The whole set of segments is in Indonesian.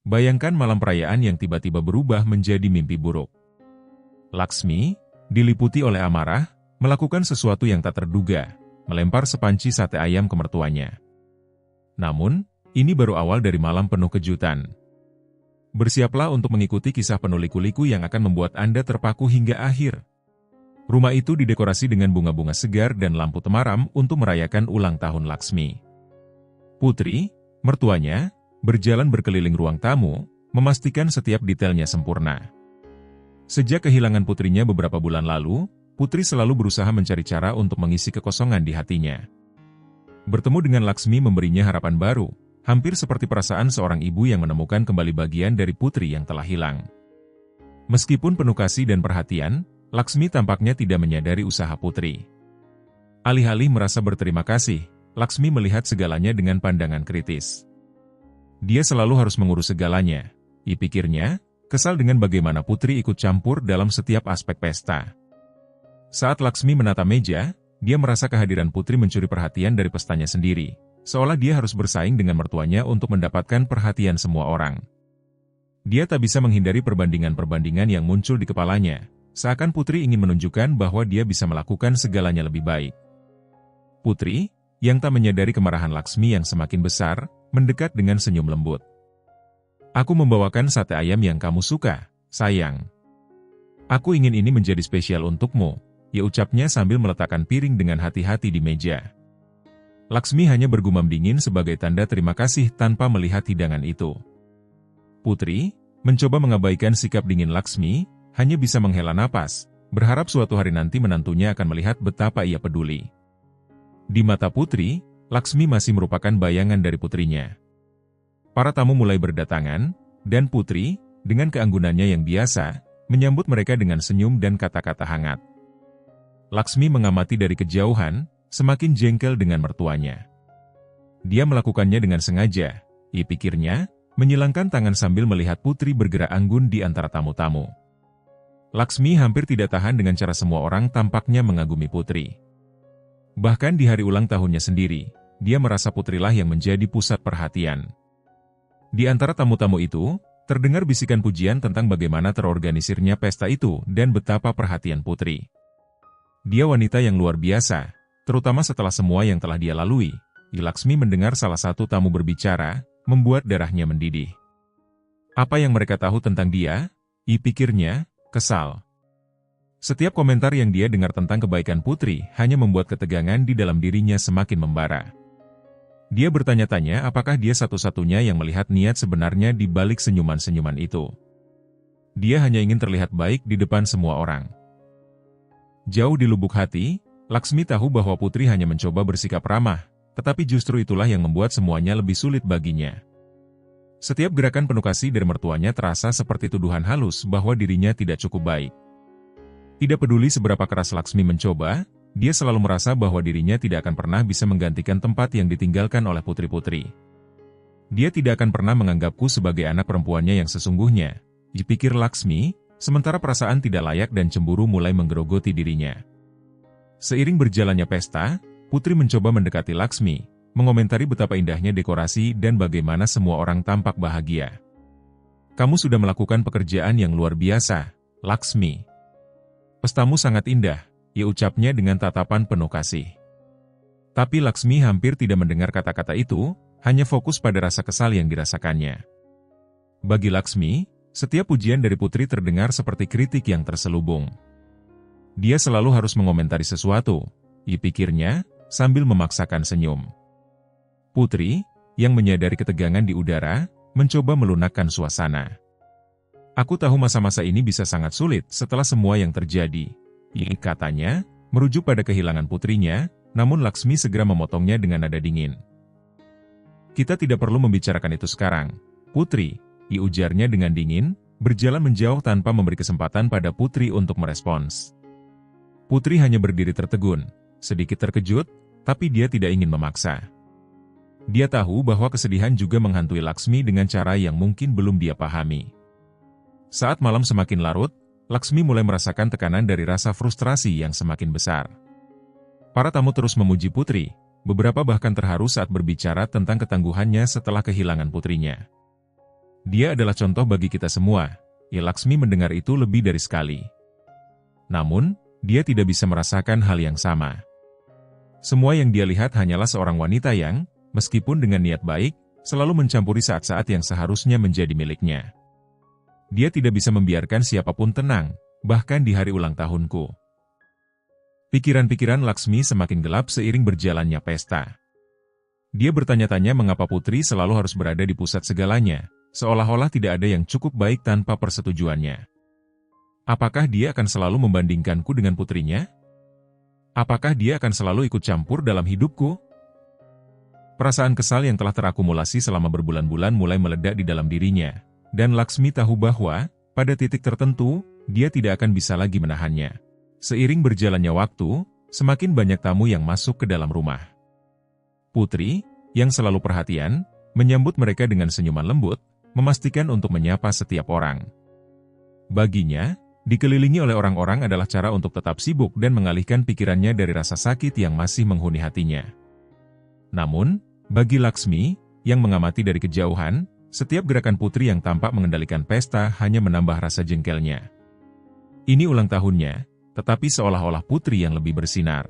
Bayangkan malam perayaan yang tiba-tiba berubah menjadi mimpi buruk. Laksmi, diliputi oleh amarah, melakukan sesuatu yang tak terduga, melempar sepanci sate ayam ke mertuanya. Namun, ini baru awal dari malam penuh kejutan. Bersiaplah untuk mengikuti kisah penuh liku-liku yang akan membuat Anda terpaku hingga akhir. Rumah itu didekorasi dengan bunga-bunga segar dan lampu temaram untuk merayakan ulang tahun Laksmi. Putri, mertuanya, berjalan berkeliling ruang tamu, memastikan setiap detailnya sempurna. Sejak kehilangan putrinya beberapa bulan lalu, Putri selalu berusaha mencari cara untuk mengisi kekosongan di hatinya. Bertemu dengan Laksmi memberinya harapan baru, hampir seperti perasaan seorang ibu yang menemukan kembali bagian dari putri yang telah hilang. Meskipun penuh kasih dan perhatian, Laksmi tampaknya tidak menyadari usaha Putri. Alih-alih merasa berterima kasih, Laksmi melihat segalanya dengan pandangan kritis. Dia selalu harus mengurus segalanya, pikirnya, kesal dengan bagaimana Putri ikut campur dalam setiap aspek pesta. Saat Laksmi menata meja, dia merasa kehadiran Putri mencuri perhatian dari pestanya sendiri, seolah dia harus bersaing dengan mertuanya untuk mendapatkan perhatian semua orang. Dia tak bisa menghindari perbandingan-perbandingan yang muncul di kepalanya, seakan Putri ingin menunjukkan bahwa dia bisa melakukan segalanya lebih baik. Putri, yang tak menyadari kemarahan Laksmi yang semakin besar, mendekat dengan senyum lembut. "Aku membawakan sate ayam yang kamu suka, sayang. Aku ingin ini menjadi spesial untukmu," ia ucapnya sambil meletakkan piring dengan hati-hati di meja. Laksmi hanya bergumam dingin sebagai tanda terima kasih tanpa melihat hidangan itu. Putri, mencoba mengabaikan sikap dingin Laksmi, hanya bisa menghela napas, berharap suatu hari nanti menantunya akan melihat betapa ia peduli. Di mata Putri, Laksmi masih merupakan bayangan dari putrinya. Para tamu mulai berdatangan, dan Putri, dengan keanggunannya yang biasa, menyambut mereka dengan senyum dan kata-kata hangat. Laksmi mengamati dari kejauhan, semakin jengkel dengan mertuanya. Dia melakukannya dengan sengaja, pikirnya, menyilangkan tangan sambil melihat Putri bergerak anggun di antara tamu-tamu. Laksmi hampir tidak tahan dengan cara semua orang tampaknya mengagumi Putri. Bahkan di hari ulang tahunnya sendiri, dia merasa Putrilah yang menjadi pusat perhatian. Di antara tamu-tamu itu, terdengar bisikan pujian tentang bagaimana terorganisirnya pesta itu dan betapa perhatian Putri. Dia wanita yang luar biasa, terutama setelah semua yang telah dia lalui. Laksmi mendengar salah satu tamu berbicara, membuat darahnya mendidih. Apa yang mereka tahu tentang dia? Pikirnya, kesal. Setiap komentar yang dia dengar tentang kebaikan Putri hanya membuat ketegangan di dalam dirinya semakin membara. Dia bertanya-tanya apakah dia satu-satunya yang melihat niat sebenarnya di balik senyuman-senyuman itu. Dia hanya ingin terlihat baik di depan semua orang. Jauh di lubuk hati, Laksmi tahu bahwa Putri hanya mencoba bersikap ramah, tetapi justru itulah yang membuat semuanya lebih sulit baginya. Setiap gerakan penuh kasih dari mertuanya terasa seperti tuduhan halus bahwa dirinya tidak cukup baik. Tidak peduli seberapa keras Laksmi mencoba, dia selalu merasa bahwa dirinya tidak akan pernah bisa menggantikan tempat yang ditinggalkan oleh putri-putri. Dia tidak akan pernah menganggapku sebagai anak perempuannya yang sesungguhnya, pikir Laksmi, sementara perasaan tidak layak dan cemburu mulai menggerogoti dirinya. Seiring berjalannya pesta, Putri mencoba mendekati Laksmi, mengomentari betapa indahnya dekorasi dan bagaimana semua orang tampak bahagia. "Kamu sudah melakukan pekerjaan yang luar biasa, Laksmi. Pestamu sangat indah," ia ucapnya dengan tatapan penuh kasih. Tapi Laksmi hampir tidak mendengar kata-kata itu, hanya fokus pada rasa kesal yang dirasakannya. Bagi Laksmi, setiap pujian dari Putri terdengar seperti kritik yang terselubung. Dia selalu harus mengomentari sesuatu, pikirnya, sambil memaksakan senyum. Putri, yang menyadari ketegangan di udara, mencoba melunakkan suasana. "Aku tahu masa-masa ini bisa sangat sulit setelah semua yang terjadi," katanya, merujuk pada kehilangan putrinya, namun Laksmi segera memotongnya dengan nada dingin. "Kita tidak perlu membicarakan itu sekarang, Putri," ujarnya dengan dingin, berjalan menjauh tanpa memberi kesempatan pada Putri untuk merespons. Putri hanya berdiri tertegun, sedikit terkejut, tapi dia tidak ingin memaksa. Dia tahu bahwa kesedihan juga menghantui Laksmi dengan cara yang mungkin belum dia pahami. Saat malam semakin larut, Laksmi mulai merasakan tekanan dari rasa frustrasi yang semakin besar. Para tamu terus memuji Putri, beberapa bahkan terharu saat berbicara tentang ketangguhannya setelah kehilangan putrinya. Dia adalah contoh bagi kita semua. Laksmi mendengar itu lebih dari sekali. Namun, dia tidak bisa merasakan hal yang sama. Semua yang dia lihat hanyalah seorang wanita yang, meskipun dengan niat baik, selalu mencampuri saat-saat yang seharusnya menjadi miliknya. Dia tidak bisa membiarkan siapapun tenang, bahkan di hari ulang tahunku. Pikiran-pikiran Laksmi semakin gelap seiring berjalannya pesta. Dia bertanya-tanya mengapa Putri selalu harus berada di pusat segalanya, seolah-olah tidak ada yang cukup baik tanpa persetujuannya. Apakah dia akan selalu membandingkanku dengan putrinya? Apakah dia akan selalu ikut campur dalam hidupku? Perasaan kesal yang telah terakumulasi selama berbulan-bulan mulai meledak di dalam dirinya, dan Laksmi tahu bahwa, pada titik tertentu, dia tidak akan bisa lagi menahannya. Seiring berjalannya waktu, semakin banyak tamu yang masuk ke dalam rumah. Putri, yang selalu perhatian, menyambut mereka dengan senyuman lembut, memastikan untuk menyapa setiap orang. Baginya, dikelilingi oleh orang-orang adalah cara untuk tetap sibuk dan mengalihkan pikirannya dari rasa sakit yang masih menghuni hatinya. Namun, bagi Laksmi, yang mengamati dari kejauhan, setiap gerakan Putri yang tampak mengendalikan pesta hanya menambah rasa jengkelnya. Ini ulang tahunnya, tetapi seolah-olah Putri yang lebih bersinar.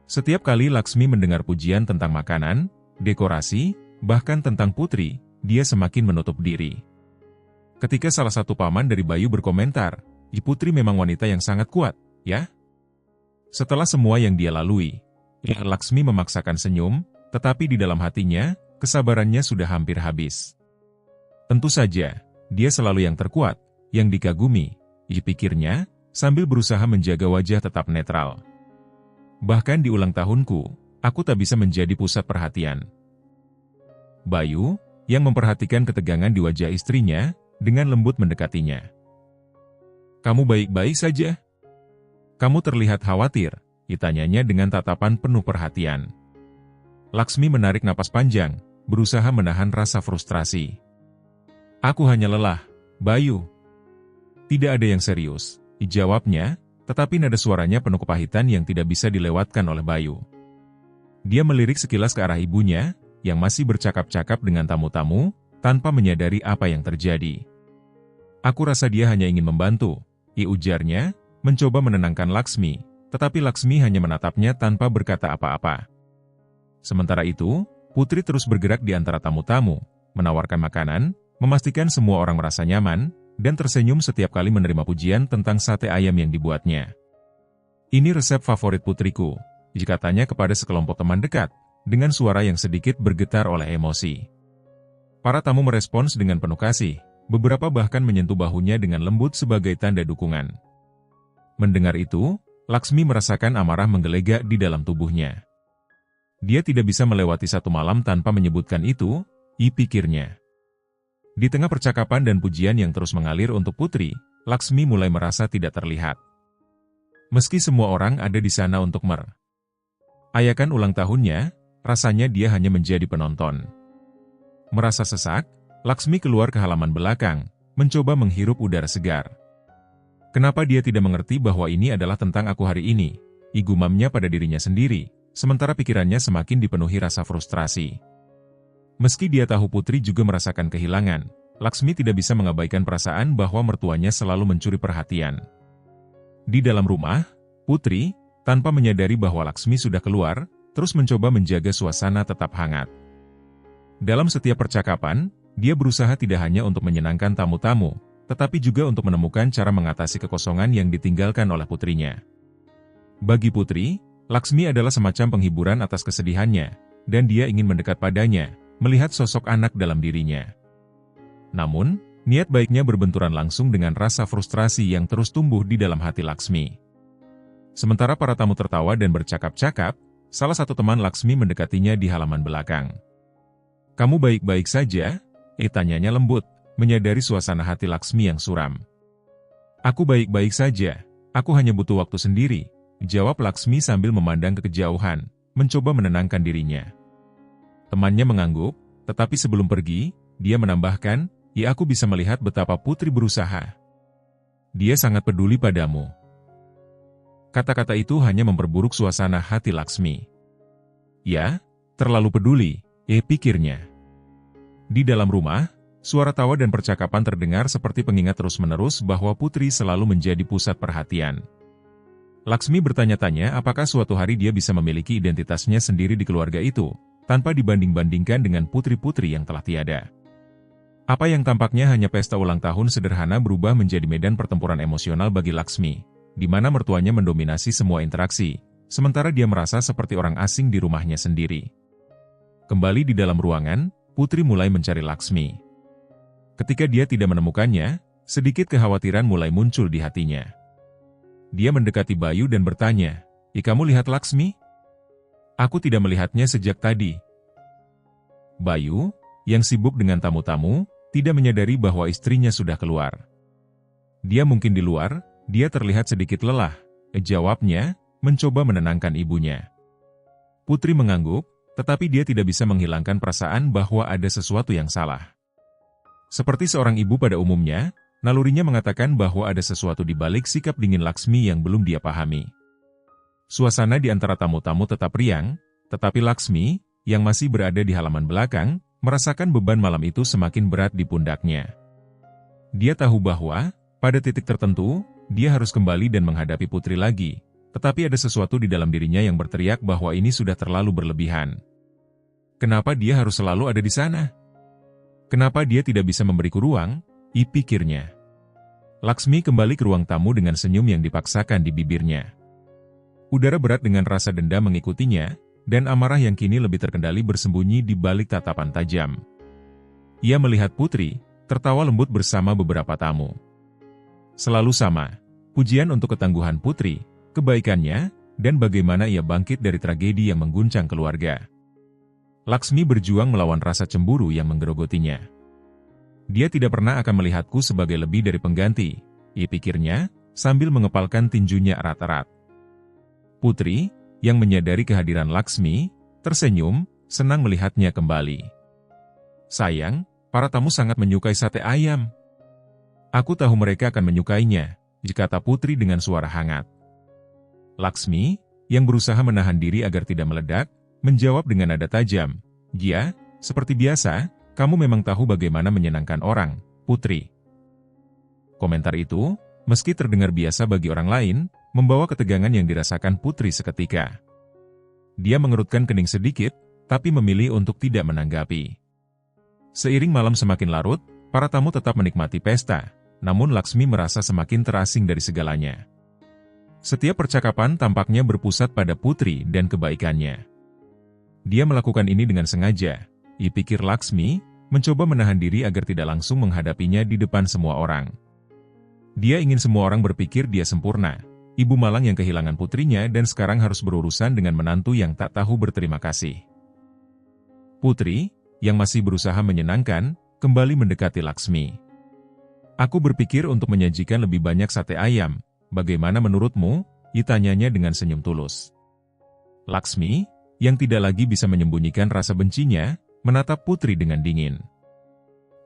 Setiap kali Laksmi mendengar pujian tentang makanan, dekorasi, bahkan tentang Putri, dia semakin menutup diri. Ketika salah satu paman dari Bayu berkomentar, Putri memang wanita yang sangat kuat, ya? Setelah semua yang dia lalui, Laksmi memaksakan senyum, tetapi di dalam hatinya, kesabarannya sudah hampir habis. Tentu saja, dia selalu yang terkuat, yang dikagumi, pikirnya, sambil berusaha menjaga wajah tetap netral. Bahkan di ulang tahunku, aku tak bisa menjadi pusat perhatian. Bayu, yang memperhatikan ketegangan di wajah istrinya, dengan lembut mendekatinya. "Kamu baik-baik saja? Kamu terlihat khawatir," ditanyanya dengan tatapan penuh perhatian. Laksmi menarik napas panjang, berusaha menahan rasa frustrasi. "Aku hanya lelah, Bayu." "Tidak ada yang serius," jawabnya, tetapi nada suaranya penuh kepahitan yang tidak bisa dilewatkan oleh Bayu. Dia melirik sekilas ke arah ibunya, yang masih bercakap-cakap dengan tamu-tamu, tanpa menyadari apa yang terjadi. "Aku rasa dia hanya ingin membantu," ujarnya, mencoba menenangkan Laksmi, tetapi Laksmi hanya menatapnya tanpa berkata apa-apa. Sementara itu, Putri terus bergerak di antara tamu-tamu, menawarkan makanan, memastikan semua orang merasa nyaman, dan tersenyum setiap kali menerima pujian tentang sate ayam yang dibuatnya. "Ini resep favorit putriku," katanya kepada sekelompok teman dekat, dengan suara yang sedikit bergetar oleh emosi. Para tamu merespons dengan penuh kasih, beberapa bahkan menyentuh bahunya dengan lembut sebagai tanda dukungan. Mendengar itu, Laksmi merasakan amarah menggelegak di dalam tubuhnya. Dia tidak bisa melewati satu malam tanpa menyebutkan itu, pikirnya. Di tengah percakapan dan pujian yang terus mengalir untuk Putri, Laksmi mulai merasa tidak terlihat. Meski semua orang ada di sana untuk merayakan ulang tahunnya, rasanya dia hanya menjadi penonton. Merasa sesak, Laksmi keluar ke halaman belakang, mencoba menghirup udara segar. Kenapa dia tidak mengerti bahwa ini adalah tentang aku hari ini? Gumamnya pada dirinya sendiri, sementara pikirannya semakin dipenuhi rasa frustrasi. Meski dia tahu Putri juga merasakan kehilangan, Laksmi tidak bisa mengabaikan perasaan bahwa mertuanya selalu mencuri perhatian. Di dalam rumah, Putri, tanpa menyadari bahwa Laksmi sudah keluar, terus mencoba menjaga suasana tetap hangat. Dalam setiap percakapan, dia berusaha tidak hanya untuk menyenangkan tamu-tamu, tetapi juga untuk menemukan cara mengatasi kekosongan yang ditinggalkan oleh putrinya. Bagi Putri, Laksmi adalah semacam penghiburan atas kesedihannya, dan dia ingin mendekat padanya, melihat sosok anak dalam dirinya. Namun, niat baiknya berbenturan langsung dengan rasa frustrasi yang terus tumbuh di dalam hati Laksmi. Sementara para tamu tertawa dan bercakap-cakap, salah satu teman Laksmi mendekatinya di halaman belakang. "Kamu baik-baik saja?" tanyanya lembut, menyadari suasana hati Laksmi yang suram. "Aku baik-baik saja, aku hanya butuh waktu sendiri," jawab Laksmi sambil memandang ke kejauhan, mencoba menenangkan dirinya. Temannya mengangguk, tetapi sebelum pergi, dia menambahkan, aku bisa melihat betapa Putri berusaha. Dia sangat peduli padamu." Kata-kata itu hanya memperburuk suasana hati Laksmi. Ya, terlalu peduli, pikirnya. Di dalam rumah, Suara tawa dan percakapan terdengar seperti pengingat terus-menerus bahwa Putri selalu menjadi pusat perhatian. Laksmi bertanya-tanya apakah suatu hari dia bisa memiliki identitasnya sendiri di keluarga itu, tanpa dibanding-bandingkan dengan putri-putri yang telah tiada. Apa yang tampaknya hanya pesta ulang tahun sederhana berubah menjadi medan pertempuran emosional bagi Laksmi, di mana mertuanya mendominasi semua interaksi, sementara dia merasa seperti orang asing di rumahnya sendiri. Kembali di dalam ruangan, Putri mulai mencari Laksmi. Ketika dia tidak menemukannya, sedikit kekhawatiran mulai muncul di hatinya. Dia mendekati Bayu dan bertanya, kamu lihat Laksmi? Aku tidak melihatnya sejak tadi. Bayu, yang sibuk dengan tamu-tamu, tidak menyadari bahwa istrinya sudah keluar. Dia mungkin di luar, dia terlihat sedikit lelah, jawabnya, mencoba menenangkan ibunya. Putri mengangguk, tetapi dia tidak bisa menghilangkan perasaan bahwa ada sesuatu yang salah. Seperti seorang ibu pada umumnya, nalurinya mengatakan bahwa ada sesuatu di balik sikap dingin Laksmi yang belum dia pahami. Suasana di antara tamu-tamu tetap riang, tetapi Laksmi, yang masih berada di halaman belakang, merasakan beban malam itu semakin berat di pundaknya. Dia tahu bahwa, pada titik tertentu, dia harus kembali dan menghadapi Putri lagi, tetapi ada sesuatu di dalam dirinya yang berteriak bahwa ini sudah terlalu berlebihan. Kenapa dia harus selalu ada di sana? Kenapa dia tidak bisa memberiku ruang? Pikirnya. Laksmi kembali ke ruang tamu dengan senyum yang dipaksakan di bibirnya. Udara berat dengan rasa dendam mengikutinya, dan amarah yang kini lebih terkendali bersembunyi di balik tatapan tajam. Ia melihat Putri, tertawa lembut bersama beberapa tamu. Selalu sama, pujian untuk ketangguhan Putri, kebaikannya, dan bagaimana ia bangkit dari tragedi yang mengguncang keluarga. Laksmi berjuang melawan rasa cemburu yang menggerogotinya. Dia tidak pernah akan melihatku sebagai lebih dari pengganti, pikirnya, sambil mengepalkan tinjunya erat-erat. Putri, yang menyadari kehadiran Laksmi, tersenyum, senang melihatnya kembali. Sayang, para tamu sangat menyukai sate ayam. Aku tahu mereka akan menyukainya, kata Putri dengan suara hangat. Laksmi, yang berusaha menahan diri agar tidak meledak, menjawab dengan nada tajam, "Ya, seperti biasa, kamu memang tahu bagaimana menyenangkan orang, Putri." Komentar itu, meski terdengar biasa bagi orang lain, membawa ketegangan yang dirasakan Putri seketika. Dia mengerutkan kening sedikit, tapi memilih untuk tidak menanggapi. Seiring malam semakin larut, para tamu tetap menikmati pesta, namun Laksmi merasa semakin terasing dari segalanya. Setiap percakapan tampaknya berpusat pada Putri dan kebaikannya. Dia melakukan ini dengan sengaja, pikir Laksmi, mencoba menahan diri agar tidak langsung menghadapinya di depan semua orang. Dia ingin semua orang berpikir dia sempurna, ibu malang yang kehilangan putrinya dan sekarang harus berurusan dengan menantu yang tak tahu berterima kasih. Putri, yang masih berusaha menyenangkan, kembali mendekati Laksmi. Aku berpikir untuk menyajikan lebih banyak sate ayam, bagaimana menurutmu? Tanyanya dengan senyum tulus. Laksmi, yang tidak lagi bisa menyembunyikan rasa bencinya, menatap Putri dengan dingin.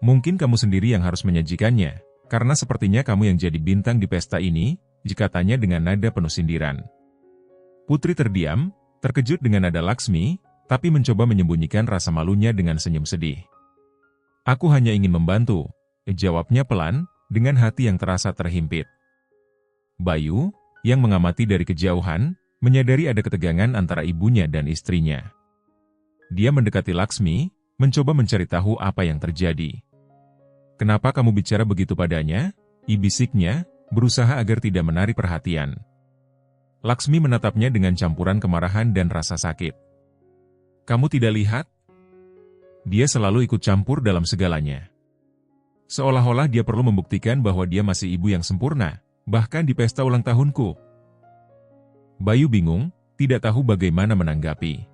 Mungkin kamu sendiri yang harus menyajikannya, karena sepertinya kamu yang jadi bintang di pesta ini, katanya dengan nada penuh sindiran. Putri terdiam, terkejut dengan nada Laksmi, tapi mencoba menyembunyikan rasa malunya dengan senyum sedih. Aku hanya ingin membantu, jawabnya pelan, dengan hati yang terasa terhimpit. Bayu, yang mengamati dari kejauhan, menyadari ada ketegangan antara ibunya dan istrinya. Dia mendekati Laksmi, mencoba mencari tahu apa yang terjadi. Kenapa kamu bicara begitu padanya? Bisiknya, berusaha agar tidak menarik perhatian. Laksmi menatapnya dengan campuran kemarahan dan rasa sakit. Kamu tidak lihat? Dia selalu ikut campur dalam segalanya. Seolah-olah dia perlu membuktikan bahwa dia masih ibu yang sempurna, bahkan di pesta ulang tahunku. Bayu bingung, tidak tahu bagaimana menanggapi.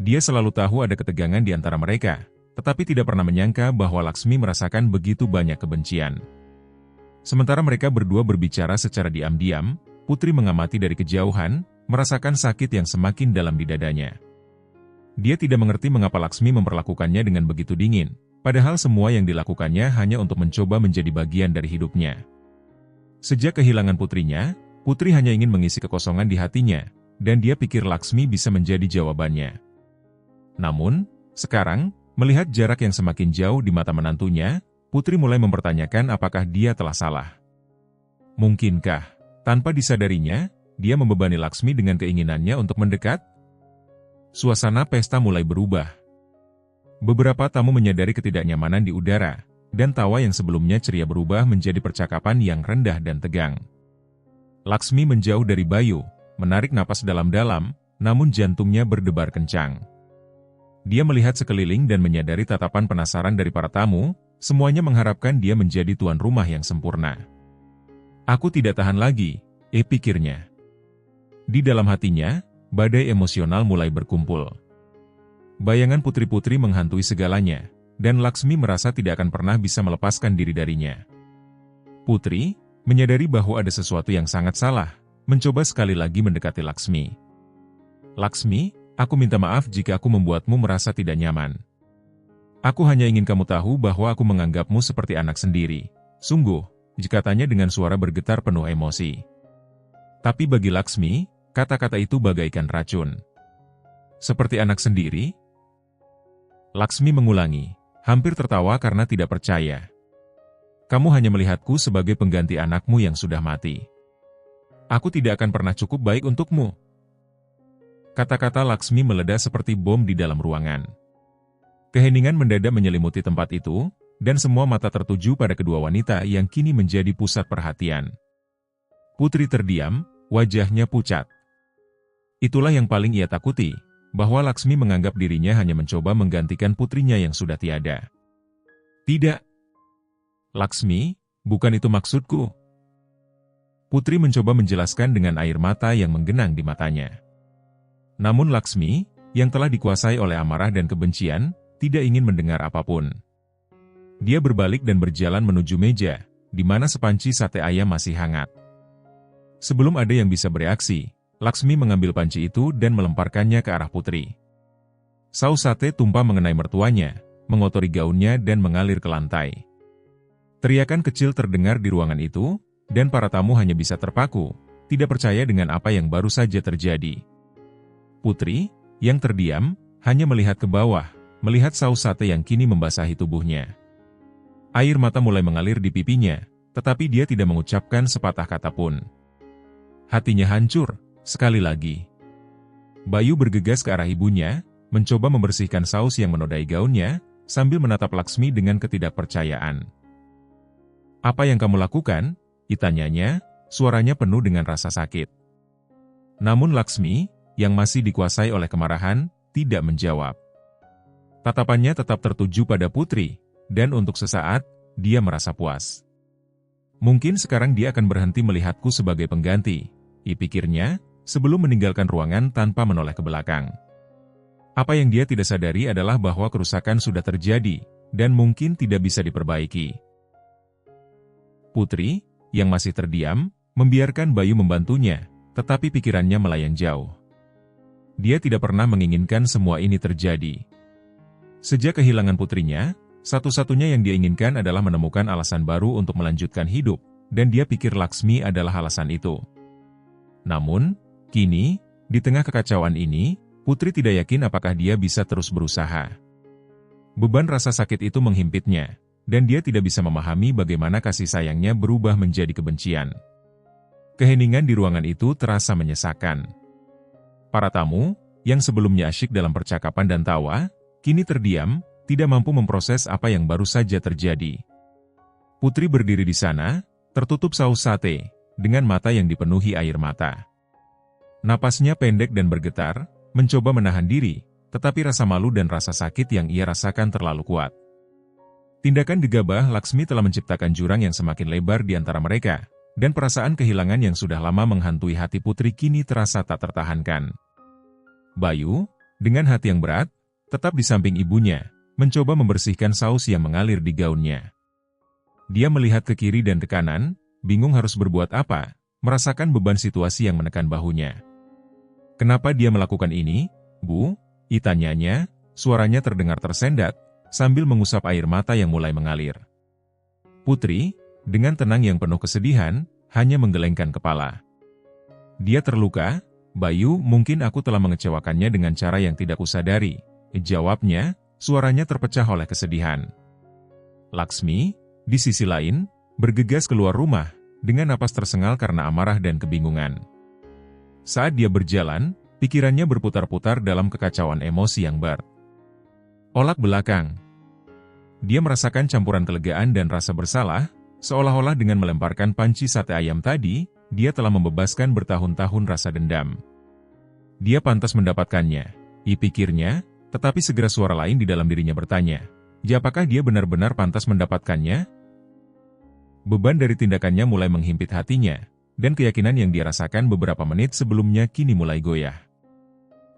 Dia selalu tahu ada ketegangan di antara mereka, tetapi tidak pernah menyangka bahwa Laksmi merasakan begitu banyak kebencian. Sementara mereka berdua berbicara secara diam-diam, Putri mengamati dari kejauhan, merasakan sakit yang semakin dalam di dadanya. Dia tidak mengerti mengapa Laksmi memperlakukannya dengan begitu dingin, padahal semua yang dilakukannya hanya untuk mencoba menjadi bagian dari hidupnya. Sejak kehilangan putrinya, Putri hanya ingin mengisi kekosongan di hatinya, dan dia pikir Laksmi bisa menjadi jawabannya. Namun, sekarang, Melihat jarak yang semakin jauh di mata menantunya, Putri mulai mempertanyakan apakah dia telah salah. Mungkinkah, tanpa disadarinya, dia membebani Laksmi dengan keinginannya untuk mendekat? Suasana pesta mulai berubah. Beberapa tamu menyadari ketidaknyamanan di udara, dan tawa yang sebelumnya ceria berubah menjadi percakapan yang rendah dan tegang. Laksmi menjauh dari Bayu, menarik napas dalam-dalam, namun jantungnya berdebar kencang. Dia melihat sekeliling dan menyadari tatapan penasaran dari para tamu, semuanya mengharapkan dia menjadi tuan rumah yang sempurna. Aku tidak tahan lagi, pikirnya. Di dalam hatinya, badai emosional mulai berkumpul. Bayangan putri-putri menghantui segalanya, dan Laksmi merasa tidak akan pernah bisa melepaskan diri darinya. Putri, menyadari bahwa ada sesuatu yang sangat salah, mencoba sekali lagi mendekati Laksmi. Laksmi, aku minta maaf jika aku membuatmu merasa tidak nyaman. Aku hanya ingin kamu tahu bahwa aku menganggapmu seperti anak sendiri. Sungguh, dikatanya dengan suara bergetar penuh emosi. Tapi bagi Laksmi, kata-kata itu bagaikan racun. Seperti anak sendiri? Laksmi mengulangi, hampir tertawa karena tidak percaya. Kamu hanya melihatku sebagai pengganti anakmu yang sudah mati. Aku tidak akan pernah cukup baik untukmu. Kata-kata Laksmi meledak seperti bom di dalam ruangan. Keheningan mendadak menyelimuti tempat itu, dan semua mata tertuju pada kedua wanita yang kini menjadi pusat perhatian. Putri terdiam, wajahnya pucat. Itulah yang paling ia takuti, bahwa Laksmi menganggap dirinya hanya mencoba menggantikan putrinya yang sudah tiada. Tidak. Laksmi, bukan itu maksudku. Putri mencoba menjelaskan dengan air mata yang menggenang di matanya. Namun Laksmi, yang telah dikuasai oleh amarah dan kebencian, tidak ingin mendengar apapun. Dia berbalik dan berjalan menuju meja, di mana sepanci sate ayam masih hangat. Sebelum ada yang bisa bereaksi, Laksmi mengambil panci itu dan melemparkannya ke arah Putri. Saus sate tumpah mengenai mertuanya, mengotori gaunnya dan mengalir ke lantai. Teriakan kecil terdengar di ruangan itu, dan para tamu hanya bisa terpaku, tidak percaya dengan apa yang baru saja terjadi. Putri, yang terdiam, hanya melihat ke bawah, melihat saus sate yang kini membasahi tubuhnya. Air mata mulai mengalir di pipinya, tetapi dia tidak mengucapkan sepatah kata pun. Hatinya hancur, sekali lagi. Bayu bergegas ke arah ibunya, mencoba membersihkan saus yang menodai gaunnya, sambil menatap Laksmi dengan ketidakpercayaan. Apa yang kamu lakukan? Ditanyanya, suaranya penuh dengan rasa sakit. Namun Laksmi, yang masih dikuasai oleh kemarahan, tidak menjawab. Tatapannya tetap tertuju pada Putri, dan untuk sesaat, dia merasa puas. Mungkin sekarang dia akan berhenti melihatku sebagai pengganti, pikirnya, sebelum meninggalkan ruangan tanpa menoleh ke belakang. Apa yang dia tidak sadari adalah bahwa kerusakan sudah terjadi, dan mungkin tidak bisa diperbaiki. Putri, yang masih terdiam, membiarkan Bayu membantunya, tetapi pikirannya melayang jauh. Dia tidak pernah menginginkan semua ini terjadi. Sejak kehilangan putrinya, satu-satunya yang dia inginkan adalah menemukan alasan baru untuk melanjutkan hidup, dan dia pikir Laksmi adalah alasan itu. Namun, kini, di tengah kekacauan ini, Putri tidak yakin apakah dia bisa terus berusaha. Beban rasa sakit itu menghimpitnya, dan dia tidak bisa memahami bagaimana kasih sayangnya berubah menjadi kebencian. Keheningan di ruangan itu terasa menyesakkan. Para tamu, yang sebelumnya asyik dalam percakapan dan tawa, kini terdiam, tidak mampu memproses apa yang baru saja terjadi. Putri berdiri di sana, tertutup saus sate, dengan mata yang dipenuhi air mata. Napasnya pendek dan bergetar, mencoba menahan diri, tetapi rasa malu dan rasa sakit yang ia rasakan terlalu kuat. Tindakan gegabah Laksmi telah menciptakan jurang yang semakin lebar di antara mereka, dan perasaan kehilangan yang sudah lama menghantui hati Putri kini terasa tak tertahankan. Bayu, dengan hati yang berat, tetap di samping ibunya, mencoba membersihkan saus yang mengalir di gaunnya. Dia melihat ke kiri dan ke kanan, bingung harus berbuat apa, merasakan beban situasi yang menekan bahunya. Kenapa dia melakukan ini, Bu? Tanyanya, suaranya terdengar tersendat, sambil mengusap air mata yang mulai mengalir. Putri, dengan tenang yang penuh kesedihan, hanya menggelengkan kepala. Dia terluka, Bayu, mungkin aku telah mengecewakannya dengan cara yang tidak kusadari. Jawabnya, suaranya terpecah oleh kesedihan. Laksmi, di sisi lain, bergegas keluar rumah, dengan napas tersengal karena amarah dan kebingungan. Saat dia berjalan, pikirannya berputar-putar dalam kekacauan emosi yang bertolak belakang. Dia merasakan campuran kelegaan dan rasa bersalah, seolah-olah dengan melemparkan panci sate ayam tadi, dia telah membebaskan bertahun-tahun rasa dendam. Dia pantas mendapatkannya, pikirnya, tetapi segera suara lain di dalam dirinya bertanya, apakah dia benar-benar pantas mendapatkannya? Beban dari tindakannya mulai menghimpit hatinya, dan keyakinan yang dia rasakan beberapa menit sebelumnya kini mulai goyah.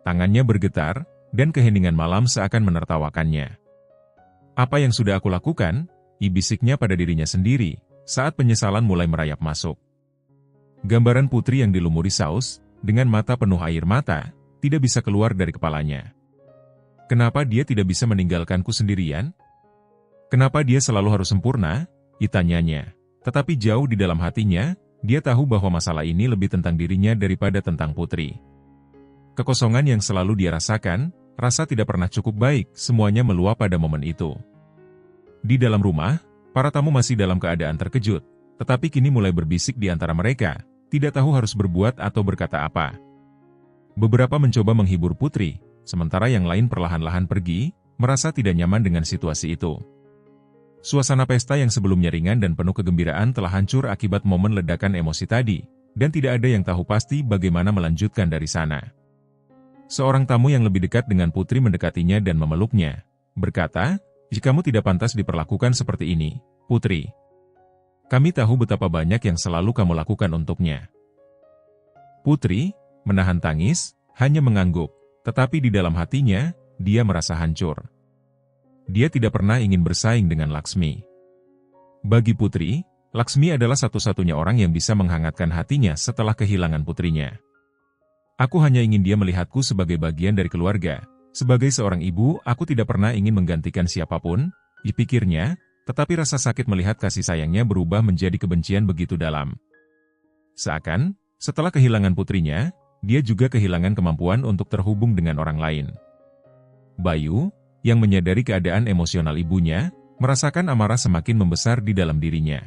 Tangannya bergetar, dan keheningan malam seakan menertawakannya. Apa yang sudah aku lakukan? Bisiknya pada dirinya sendiri, saat penyesalan mulai merayap masuk. Gambaran putri yang dilumuri saus, dengan mata penuh air mata, tidak bisa keluar dari kepalanya. Kenapa dia tidak bisa meninggalkanku sendirian? Kenapa dia selalu harus sempurna? Tanyanya. Tetapi jauh di dalam hatinya, dia tahu bahwa masalah ini lebih tentang dirinya daripada tentang putri. Kekosongan yang selalu dia rasakan, rasa tidak pernah cukup baik, semuanya meluap pada momen itu. Di dalam rumah, para tamu masih dalam keadaan terkejut, tetapi kini mulai berbisik di antara mereka, tidak tahu harus berbuat atau berkata apa. Beberapa mencoba menghibur putri, sementara yang lain perlahan-lahan pergi, merasa tidak nyaman dengan situasi itu. Suasana pesta yang sebelumnya ringan dan penuh kegembiraan telah hancur akibat momen ledakan emosi tadi, dan tidak ada yang tahu pasti bagaimana melanjutkan dari sana. Seorang tamu yang lebih dekat dengan putri mendekatinya dan memeluknya, berkata, "Jika kamu tidak pantas diperlakukan seperti ini, putri. Kami tahu betapa banyak yang selalu kamu lakukan untuknya." Putri, menahan tangis, hanya mengangguk, tetapi di dalam hatinya, dia merasa hancur. Dia tidak pernah ingin bersaing dengan Laksmi. Bagi Putri, Laksmi adalah satu-satunya orang yang bisa menghangatkan hatinya setelah kehilangan putrinya. Aku hanya ingin dia melihatku sebagai bagian dari keluarga. Sebagai seorang ibu, aku tidak pernah ingin menggantikan siapapun, dipikirnya, tetapi rasa sakit melihat kasih sayangnya berubah menjadi kebencian begitu dalam. Seakan, setelah kehilangan putrinya, dia juga kehilangan kemampuan untuk terhubung dengan orang lain. Bayu, yang menyadari keadaan emosional ibunya, merasakan amarah semakin membesar di dalam dirinya.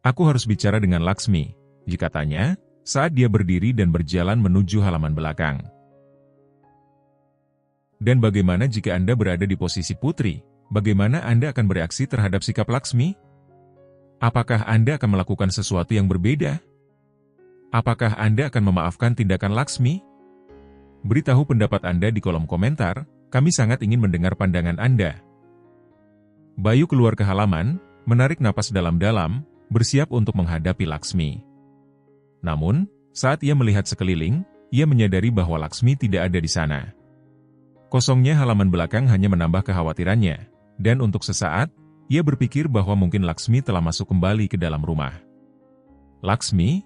Aku harus bicara dengan Laksmi, katanya, saat dia berdiri dan berjalan menuju halaman belakang. Dan bagaimana jika Anda berada di posisi putri? Bagaimana Anda akan bereaksi terhadap sikap Laksmi? Apakah Anda akan melakukan sesuatu yang berbeda? Apakah Anda akan memaafkan tindakan Laksmi? Beritahu pendapat Anda di kolom komentar. Kami sangat ingin mendengar pandangan Anda. Bayu keluar ke halaman, menarik napas dalam-dalam, bersiap untuk menghadapi Laksmi. Namun, saat ia melihat sekeliling, ia menyadari bahwa Laksmi tidak ada di sana. Kosongnya halaman belakang hanya menambah kekhawatirannya, dan untuk sesaat, ia berpikir bahwa mungkin Laksmi telah masuk kembali ke dalam rumah. Laksmi,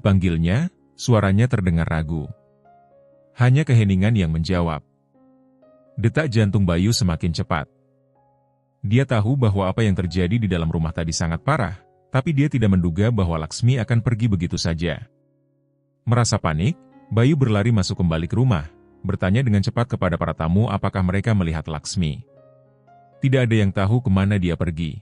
panggilnya, suaranya terdengar ragu. Hanya keheningan yang menjawab. Detak jantung Bayu semakin cepat. Dia tahu bahwa apa yang terjadi di dalam rumah tadi sangat parah, tapi dia tidak menduga bahwa Laksmi akan pergi begitu saja. Merasa panik, Bayu berlari masuk kembali ke rumah, bertanya dengan cepat kepada para tamu apakah mereka melihat Laksmi. Tidak ada yang tahu kemana dia pergi.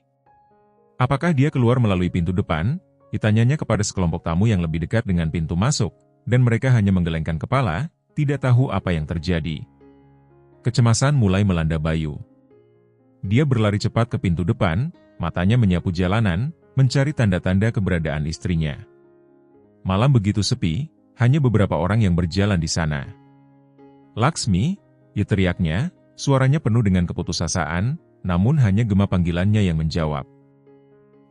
Apakah dia keluar melalui pintu depan? Ditanyanya kepada sekelompok tamu yang lebih dekat dengan pintu masuk, dan mereka hanya menggelengkan kepala, tidak tahu apa yang terjadi. Kecemasan mulai melanda Bayu. Dia berlari cepat ke pintu depan, matanya menyapu jalanan, mencari tanda-tanda keberadaan istrinya. Malam begitu sepi, hanya beberapa orang yang berjalan di sana. Laksmi, teriaknya, suaranya penuh dengan keputusasaan, namun hanya gema panggilannya yang menjawab.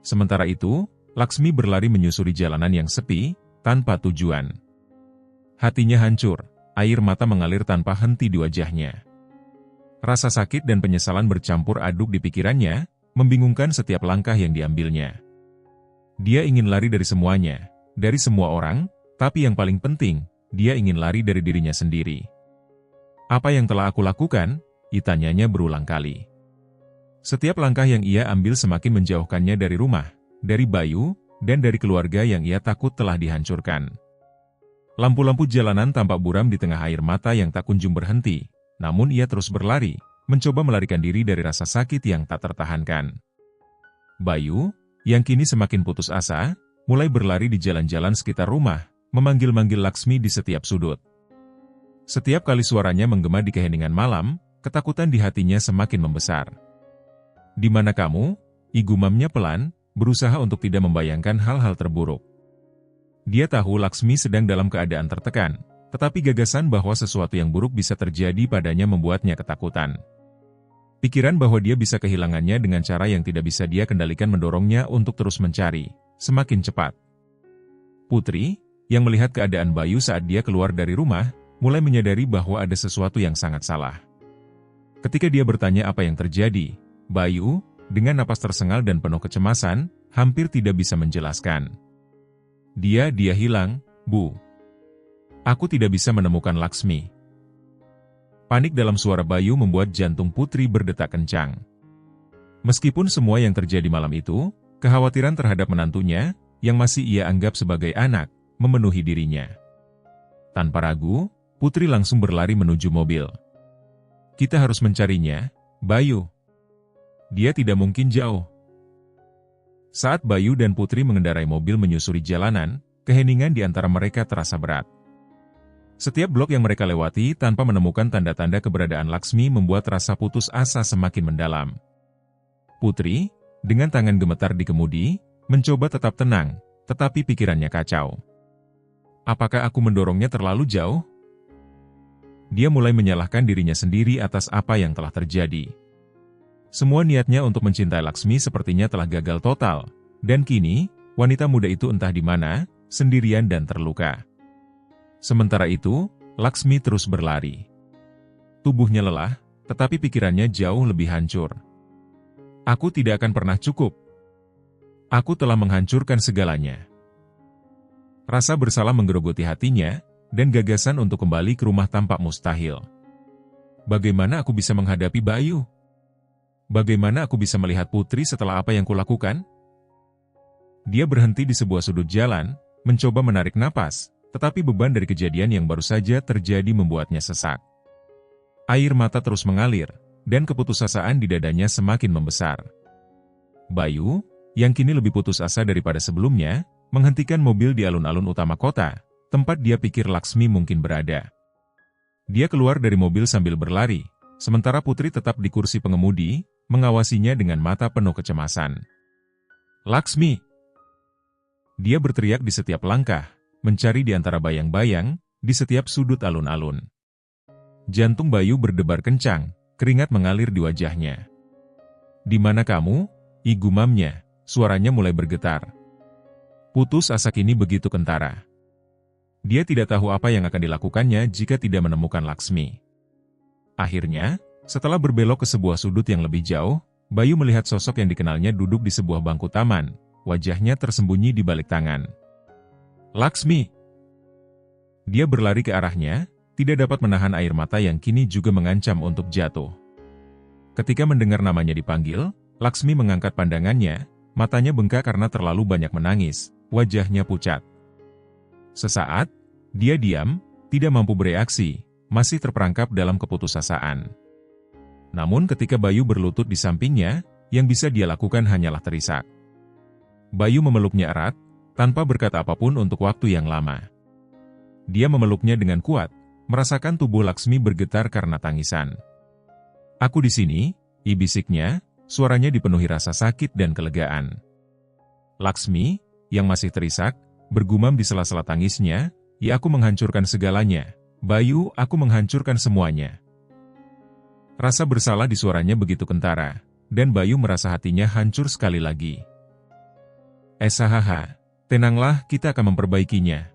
Sementara itu, Laksmi berlari menyusuri jalanan yang sepi, tanpa tujuan. Hatinya hancur, air mata mengalir tanpa henti di wajahnya. Rasa sakit dan penyesalan bercampur aduk di pikirannya, membingungkan setiap langkah yang diambilnya. Dia ingin lari dari semuanya, dari semua orang, tapi yang paling penting, dia ingin lari dari dirinya sendiri. Apa yang telah aku lakukan? Tanyanya berulang kali. Setiap langkah yang ia ambil semakin menjauhkannya dari rumah, dari Bayu, dan dari keluarga yang ia takut telah dihancurkan. Lampu-lampu jalanan tampak buram di tengah air mata yang tak kunjung berhenti. Namun ia terus berlari, mencoba melarikan diri dari rasa sakit yang tak tertahankan. Bayu, yang kini semakin putus asa, mulai berlari di jalan-jalan sekitar rumah, memanggil-manggil Laksmi di setiap sudut. Setiap kali suaranya menggema di keheningan malam, ketakutan di hatinya semakin membesar. "Di mana kamu?" Igumamnya pelan, berusaha untuk tidak membayangkan hal-hal terburuk. Dia tahu Laksmi sedang dalam keadaan tertekan, tetapi gagasan bahwa sesuatu yang buruk bisa terjadi padanya membuatnya ketakutan. Pikiran bahwa dia bisa kehilangannya dengan cara yang tidak bisa dia kendalikan mendorongnya untuk terus mencari, semakin cepat. Putri, yang melihat keadaan Bayu saat dia keluar dari rumah, mulai menyadari bahwa ada sesuatu yang sangat salah. Ketika dia bertanya apa yang terjadi, Bayu, dengan napas tersengal dan penuh kecemasan, hampir tidak bisa menjelaskan. Dia hilang, Bu. Aku tidak bisa menemukan Laksmi." Panik dalam suara Bayu membuat jantung Putri berdetak kencang. Meskipun semua yang terjadi malam itu, kekhawatiran terhadap menantunya, yang masih ia anggap sebagai anak, memenuhi dirinya. Tanpa ragu, Putri langsung berlari menuju mobil. "Kita harus mencarinya, Bayu. Dia tidak mungkin jauh." Saat Bayu dan Putri mengendarai mobil menyusuri jalanan, keheningan di antara mereka terasa berat. Setiap blok yang mereka lewati tanpa menemukan tanda-tanda keberadaan Laksmi membuat rasa putus asa semakin mendalam. Putri, dengan tangan gemetar di kemudi, mencoba tetap tenang, tetapi pikirannya kacau. Apakah aku mendorongnya terlalu jauh? Dia mulai menyalahkan dirinya sendiri atas apa yang telah terjadi. Semua niatnya untuk mencintai Laksmi sepertinya telah gagal total, dan kini, wanita muda itu entah di mana, sendirian dan terluka. Sementara itu, Laksmi terus berlari. Tubuhnya lelah, tetapi pikirannya jauh lebih hancur. "Aku tidak akan pernah cukup. Aku telah menghancurkan segalanya." Rasa bersalah menggerogoti hatinya, dan gagasan untuk kembali ke rumah tampak mustahil. Bagaimana aku bisa menghadapi Bayu? Bagaimana aku bisa melihat Putri setelah apa yang kulakukan? Dia berhenti di sebuah sudut jalan, mencoba menarik napas, tetapi beban dari kejadian yang baru saja terjadi membuatnya sesak. Air mata terus mengalir, dan keputusasaan di dadanya semakin membesar. Bayu, yang kini lebih putus asa daripada sebelumnya, menghentikan mobil di alun-alun utama kota, tempat dia pikir Laksmi mungkin berada. Dia keluar dari mobil sambil berlari, sementara Putri tetap di kursi pengemudi, mengawasinya dengan mata penuh kecemasan. "Laksmi!" Dia berteriak di setiap langkah, mencari di antara bayang-bayang, di setiap sudut alun-alun. Jantung Bayu berdebar kencang, keringat mengalir di wajahnya. "Di mana kamu?" Igumamnya, suaranya mulai bergetar. Putus asa kini begitu kentara. Dia tidak tahu apa yang akan dilakukannya jika tidak menemukan Laksmi. Akhirnya, setelah berbelok ke sebuah sudut yang lebih jauh, Bayu melihat sosok yang dikenalnya duduk di sebuah bangku taman, wajahnya tersembunyi di balik tangan. "Laksmi!" Dia berlari ke arahnya, tidak dapat menahan air mata yang kini juga mengancam untuk jatuh. Ketika mendengar namanya dipanggil, Laksmi mengangkat pandangannya, matanya bengkak karena terlalu banyak menangis, wajahnya pucat. Sesaat, dia diam, tidak mampu bereaksi, masih terperangkap dalam keputusasaan. Namun ketika Bayu berlutut di sampingnya, yang bisa dia lakukan hanyalah terisak. Bayu memeluknya erat, tanpa berkata apapun untuk waktu yang lama. Dia memeluknya dengan kuat, merasakan tubuh Laksmi bergetar karena tangisan. "Aku di sini," bisiknya, suaranya dipenuhi rasa sakit dan kelegaan. Laksmi, yang masih terisak, bergumam di sela-sela tangisnya, "Ya, aku menghancurkan segalanya. Bayu, aku menghancurkan semuanya." Rasa bersalah di suaranya begitu kentara, dan Bayu merasa hatinya hancur sekali lagi. "Hahaha. Tenanglah, kita akan memperbaikinya.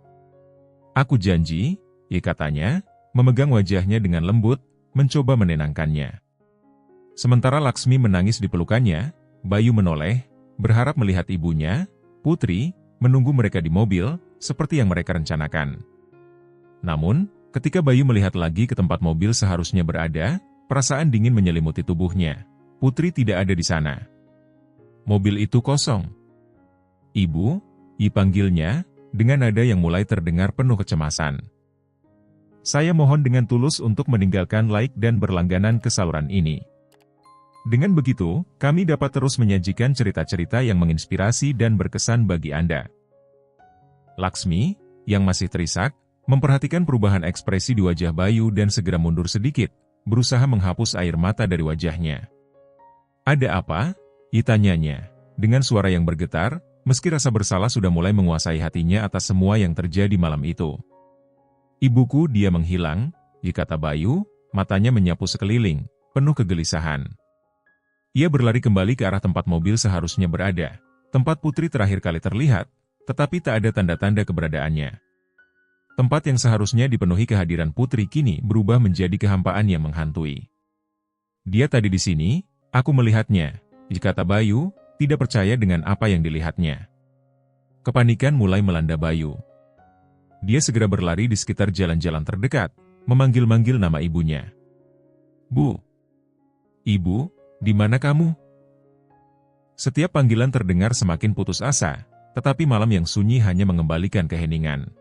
Aku janji," katanya, memegang wajahnya dengan lembut, mencoba menenangkannya. Sementara Laksmi menangis di pelukannya, Bayu menoleh, berharap melihat ibunya, Putri, menunggu mereka di mobil, seperti yang mereka rencanakan. Namun, ketika Bayu melihat lagi ke tempat mobil seharusnya berada, perasaan dingin menyelimuti tubuhnya. Putri tidak ada di sana. Mobil itu kosong. "Ibu," panggilnya, dengan nada yang mulai terdengar penuh kecemasan. Saya mohon dengan tulus untuk meninggalkan like dan berlangganan ke saluran ini. Dengan begitu, kami dapat terus menyajikan cerita-cerita yang menginspirasi dan berkesan bagi Anda. Laksmi, yang masih terisak, memperhatikan perubahan ekspresi di wajah Bayu dan segera mundur sedikit, berusaha menghapus air mata dari wajahnya. "Ada apa?" tanyanya, dengan suara yang bergetar, meski rasa bersalah sudah mulai menguasai hatinya atas semua yang terjadi malam itu. "Ibuku dia menghilang," kata Bayu, matanya menyapu sekeliling, penuh kegelisahan. Ia berlari kembali ke arah tempat mobil seharusnya berada, tempat Putri terakhir kali terlihat, tetapi tak ada tanda-tanda keberadaannya. Tempat yang seharusnya dipenuhi kehadiran Putri kini berubah menjadi kehampaan yang menghantui. "Dia tadi di sini, aku melihatnya," kata Bayu, tidak percaya dengan apa yang dilihatnya. Kepanikan mulai melanda Bayu. Dia segera berlari di sekitar jalan-jalan terdekat, memanggil-manggil nama ibunya. "Bu! Ibu, di mana kamu?" Setiap panggilan terdengar semakin putus asa, tetapi malam yang sunyi hanya mengembalikan keheningan.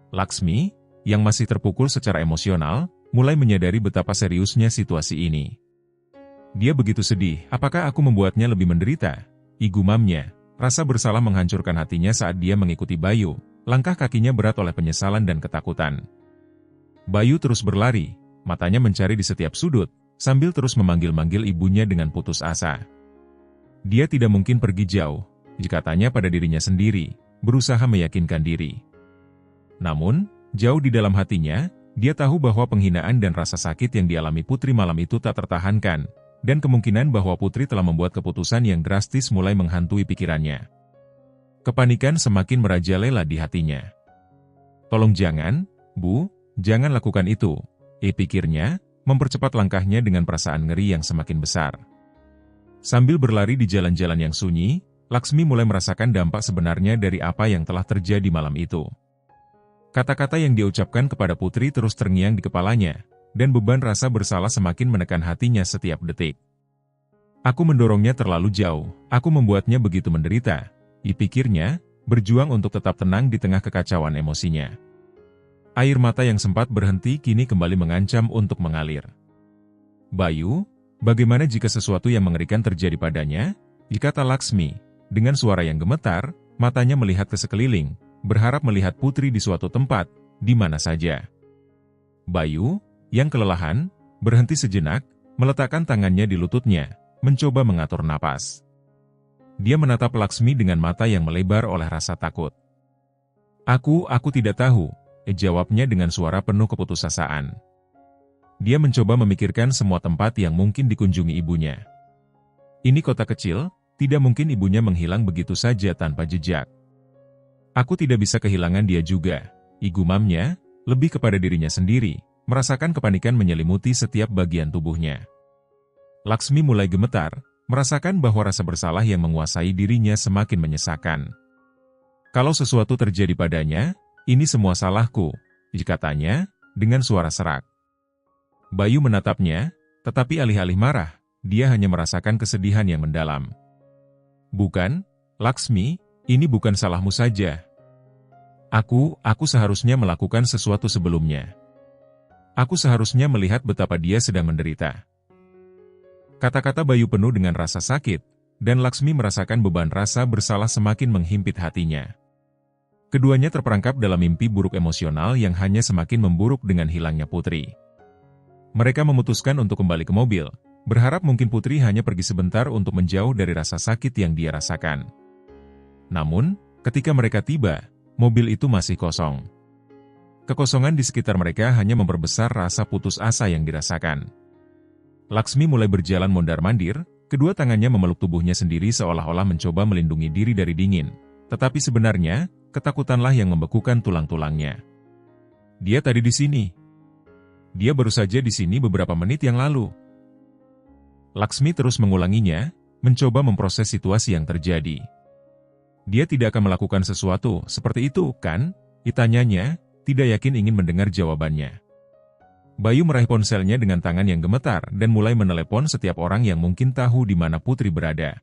Laksmi, yang masih terpukul secara emosional, mulai menyadari betapa seriusnya situasi ini. Dia begitu sedih, apakah aku membuatnya lebih menderita? Gumamnya, rasa bersalah menghancurkan hatinya saat dia mengikuti Bayu. Langkah kakinya berat oleh penyesalan dan ketakutan. Bayu terus berlari, matanya mencari di setiap sudut, sambil terus memanggil-manggil ibunya dengan putus asa. Dia tidak mungkin pergi jauh, katanya pada dirinya sendiri, berusaha meyakinkan diri. Namun, jauh di dalam hatinya, dia tahu bahwa penghinaan dan rasa sakit yang dialami Putri malam itu tak tertahankan, dan kemungkinan bahwa Putri telah membuat keputusan yang drastis mulai menghantui pikirannya. Kepanikan semakin merajalela di hatinya. "Tolong jangan, Bu, jangan lakukan itu," pikirnya, mempercepat langkahnya dengan perasaan ngeri yang semakin besar. Sambil berlari di jalan-jalan yang sunyi, Laksmi mulai merasakan dampak sebenarnya dari apa yang telah terjadi malam itu. Kata-kata yang dia ucapkan kepada Putri terus terngiang di kepalanya, dan beban rasa bersalah semakin menekan hatinya setiap detik. "Aku mendorongnya terlalu jauh, aku membuatnya begitu menderita," pikirnya, berjuang untuk tetap tenang di tengah kekacauan emosinya. Air mata yang sempat berhenti kini kembali mengancam untuk mengalir. "Bayu, bagaimana jika sesuatu yang mengerikan terjadi padanya?" kata Laksmi, dengan suara yang gemetar, matanya melihat ke sekeliling, berharap melihat Putri di suatu tempat, di mana saja. Bayu, yang kelelahan, berhenti sejenak, meletakkan tangannya di lututnya, mencoba mengatur napas. Dia menatap Laksmi dengan mata yang melebar oleh rasa takut. Aku tidak tahu," jawabnya dengan suara penuh keputusasaan. Dia mencoba memikirkan semua tempat yang mungkin dikunjungi ibunya. Ini kota kecil, tidak mungkin ibunya menghilang begitu saja tanpa jejak. "Aku tidak bisa kehilangan dia juga," gumamnya, lebih kepada dirinya sendiri, merasakan kepanikan menyelimuti setiap bagian tubuhnya. Laksmi mulai gemetar, merasakan bahwa rasa bersalah yang menguasai dirinya semakin menyesakan. "Kalau sesuatu terjadi padanya, ini semua salahku," katanya, dengan suara serak. Bayu menatapnya, tetapi alih-alih marah, dia hanya merasakan kesedihan yang mendalam. "Bukan, Laksmi, ini bukan salahmu saja. Aku seharusnya melakukan sesuatu sebelumnya. Aku seharusnya melihat betapa dia sedang menderita." Kata-kata Bayu penuh dengan rasa sakit, dan Laksmi merasakan beban rasa bersalah semakin menghimpit hatinya. Keduanya terperangkap dalam mimpi buruk emosional yang hanya semakin memburuk dengan hilangnya Putri. Mereka memutuskan untuk kembali ke mobil, berharap mungkin Putri hanya pergi sebentar untuk menjauh dari rasa sakit yang dia rasakan. Namun, ketika mereka tiba, mobil itu masih kosong. Kekosongan di sekitar mereka hanya memperbesar rasa putus asa yang dirasakan. Laksmi mulai berjalan mondar-mandir, kedua tangannya memeluk tubuhnya sendiri seolah-olah mencoba melindungi diri dari dingin. Tetapi sebenarnya, ketakutanlah yang membekukan tulang-tulangnya. "Dia tadi di sini. Dia baru saja di sini beberapa menit yang lalu." Laksmi terus mengulanginya, mencoba memproses situasi yang terjadi. "Dia tidak akan melakukan sesuatu seperti itu, kan?" tanyanya, tidak yakin ingin mendengar jawabannya. Bayu meraih ponselnya dengan tangan yang gemetar dan mulai menelepon setiap orang yang mungkin tahu di mana Putri berada.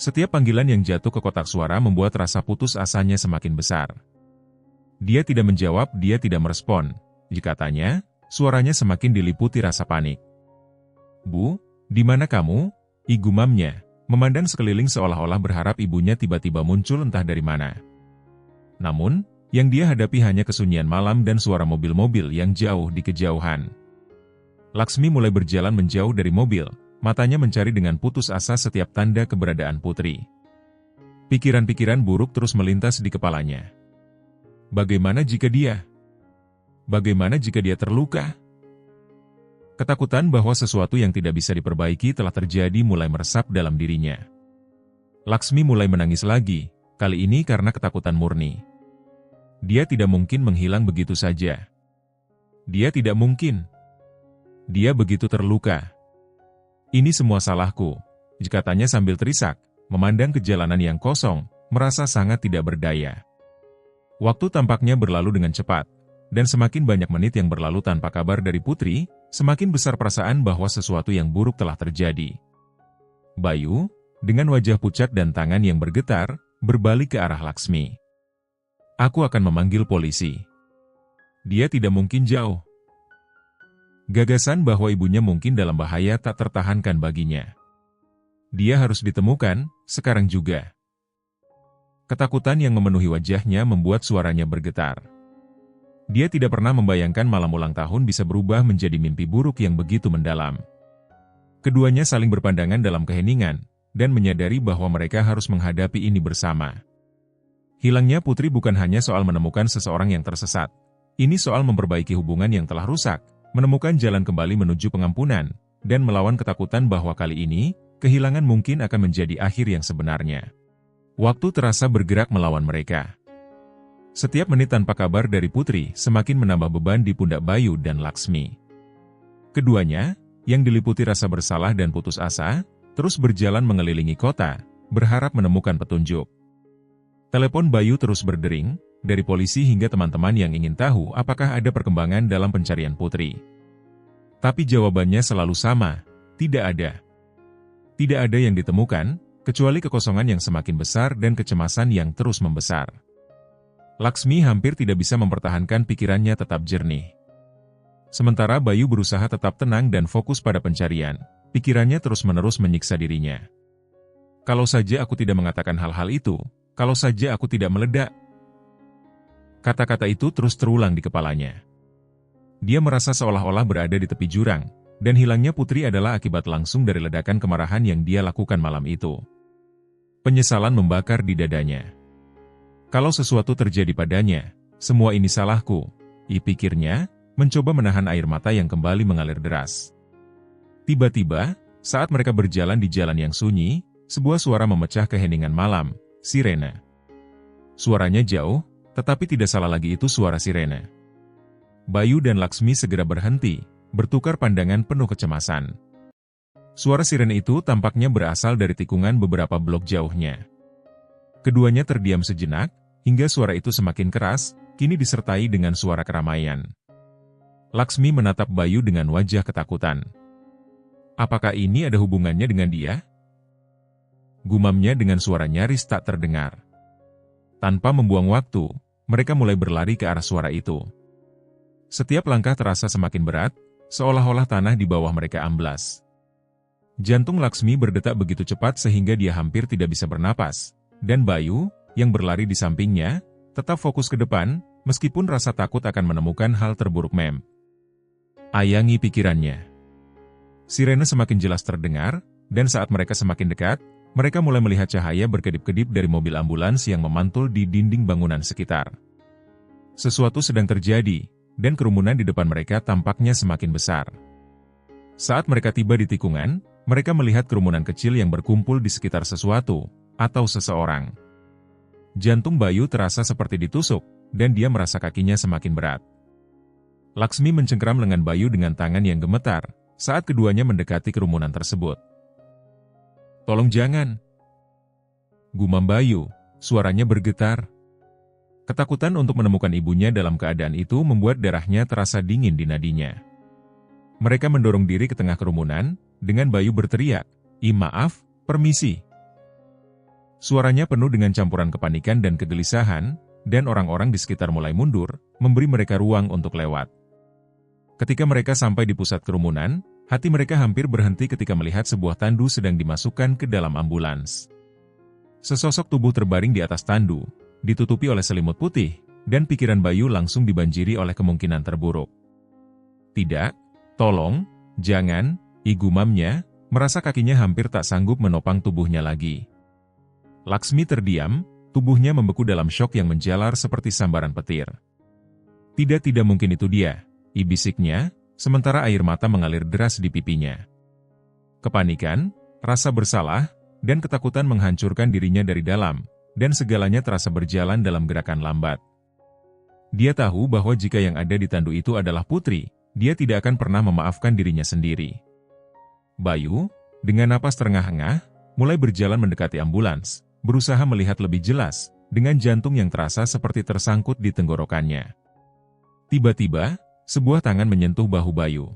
Setiap panggilan yang jatuh ke kotak suara membuat rasa putus asanya semakin besar. Dia tidak menjawab, dia tidak merespon, Katanya, suaranya semakin diliputi rasa panik. "Bu, di mana kamu?" Gumamnya, memandang sekeliling seolah-olah berharap ibunya tiba-tiba muncul entah dari mana. Namun, yang dia hadapi hanya kesunyian malam dan suara mobil-mobil yang jauh di kejauhan. Laksmi mulai berjalan menjauh dari mobil, matanya mencari dengan putus asa setiap tanda keberadaan putri. Pikiran-pikiran buruk terus melintas di kepalanya. Bagaimana jika dia terluka? Ketakutan bahwa sesuatu yang tidak bisa diperbaiki telah terjadi mulai meresap dalam dirinya. Laksmi mulai menangis lagi, kali ini karena ketakutan murni. Dia tidak mungkin menghilang begitu saja. Dia tidak mungkin. Dia begitu terluka. "Ini semua salahku," katanya sambil terisak, memandang ke jalanan yang kosong, merasa sangat tidak berdaya. Waktu tampaknya berlalu dengan cepat, dan semakin banyak menit yang berlalu tanpa kabar dari putri, semakin besar perasaan bahwa sesuatu yang buruk telah terjadi. Bayu, dengan wajah pucat dan tangan yang bergetar, berbalik ke arah Laksmi. "Aku akan memanggil polisi. Dia tidak mungkin jauh." Gagasan bahwa ibunya mungkin dalam bahaya tak tertahankan baginya. Dia harus ditemukan, sekarang juga. Ketakutan yang memenuhi wajahnya membuat suaranya bergetar. Dia tidak pernah membayangkan malam ulang tahun bisa berubah menjadi mimpi buruk yang begitu mendalam. Keduanya saling berpandangan dalam keheningan, dan menyadari bahwa mereka harus menghadapi ini bersama. Hilangnya putri bukan hanya soal menemukan seseorang yang tersesat. Ini soal memperbaiki hubungan yang telah rusak, menemukan jalan kembali menuju pengampunan, dan melawan ketakutan bahwa kali ini, kehilangan mungkin akan menjadi akhir yang sebenarnya. Waktu terasa bergerak melawan mereka. Setiap menit tanpa kabar dari putri semakin menambah beban di pundak Bayu dan Laksmi. Keduanya, yang diliputi rasa bersalah dan putus asa, terus berjalan mengelilingi kota, berharap menemukan petunjuk. Telepon Bayu terus berdering, dari polisi hingga teman-teman yang ingin tahu apakah ada perkembangan dalam pencarian putri. Tapi jawabannya selalu sama, tidak ada. Tidak ada yang ditemukan, kecuali kekosongan yang semakin besar dan kecemasan yang terus membesar. Laksmi hampir tidak bisa mempertahankan pikirannya tetap jernih. Sementara Bayu berusaha tetap tenang dan fokus pada pencarian, pikirannya terus-menerus menyiksa dirinya. "Kalau saja aku tidak mengatakan hal-hal itu, kalau saja aku tidak meledak." Kata-kata itu terus terulang di kepalanya. Dia merasa seolah-olah berada di tepi jurang, dan hilangnya putri adalah akibat langsung dari ledakan kemarahan yang dia lakukan malam itu. Penyesalan membakar di dadanya. Kalau sesuatu terjadi padanya, semua ini salahku, pikirnya, mencoba menahan air mata yang kembali mengalir deras. Tiba-tiba, saat mereka berjalan di jalan yang sunyi, sebuah suara memecah keheningan malam, sirene. Suaranya jauh, tetapi tidak salah lagi itu suara sirene. Bayu dan Laksmi segera berhenti, bertukar pandangan penuh kecemasan. Suara sirene itu tampaknya berasal dari tikungan beberapa blok jauhnya. Keduanya terdiam sejenak, hingga suara itu semakin keras, kini disertai dengan suara keramaian. Laksmi menatap Bayu dengan wajah ketakutan. Apakah ini ada hubungannya dengan dia? Gumamnya dengan suara nyaris tak terdengar. Tanpa membuang waktu, mereka mulai berlari ke arah suara itu. Setiap langkah terasa semakin berat, seolah-olah tanah di bawah mereka amblas. Jantung Laksmi berdetak begitu cepat sehingga dia hampir tidak bisa bernapas, dan Bayu, yang berlari di sampingnya, tetap fokus ke depan, meskipun rasa takut akan menemukan hal terburuk ayangi pikirannya. Sirene semakin jelas terdengar, dan saat mereka semakin dekat, mereka mulai melihat cahaya berkedip-kedip dari mobil ambulans yang memantul di dinding bangunan sekitar. Sesuatu sedang terjadi, dan kerumunan di depan mereka tampaknya semakin besar. Saat mereka tiba di tikungan, mereka melihat kerumunan kecil yang berkumpul di sekitar sesuatu, atau seseorang. Jantung Bayu terasa seperti ditusuk, dan dia merasa kakinya semakin berat. Laksmi mencengkeram lengan Bayu dengan tangan yang gemetar, saat keduanya mendekati kerumunan tersebut. "Tolong jangan!" gumam Bayu, suaranya bergetar. Ketakutan untuk menemukan ibunya dalam keadaan itu membuat darahnya terasa dingin di nadinya. Mereka mendorong diri ke tengah kerumunan, dengan Bayu berteriak, Maaf, permisi." Suaranya penuh dengan campuran kepanikan dan kegelisahan, dan orang-orang di sekitar mulai mundur, memberi mereka ruang untuk lewat. Ketika mereka sampai di pusat kerumunan, hati mereka hampir berhenti ketika melihat sebuah tandu sedang dimasukkan ke dalam ambulans. Sesosok tubuh terbaring di atas tandu, ditutupi oleh selimut putih, dan pikiran Bayu langsung dibanjiri oleh kemungkinan terburuk. Tidak, tolong, jangan, igumamnya, merasa kakinya hampir tak sanggup menopang tubuhnya lagi. Laksmi terdiam, tubuhnya membeku dalam syok yang menjalar seperti sambaran petir. Tidak mungkin itu dia, bisiknya, sementara air mata mengalir deras di pipinya. Kepanikan, rasa bersalah, dan ketakutan menghancurkan dirinya dari dalam, dan segalanya terasa berjalan dalam gerakan lambat. Dia tahu bahwa jika yang ada di tandu itu adalah Putri, dia tidak akan pernah memaafkan dirinya sendiri. Bayu, dengan napas terengah-engah, mulai berjalan mendekati ambulans, berusaha melihat lebih jelas, dengan jantung yang terasa seperti tersangkut di tenggorokannya. Tiba-tiba, sebuah tangan menyentuh bahu Bayu.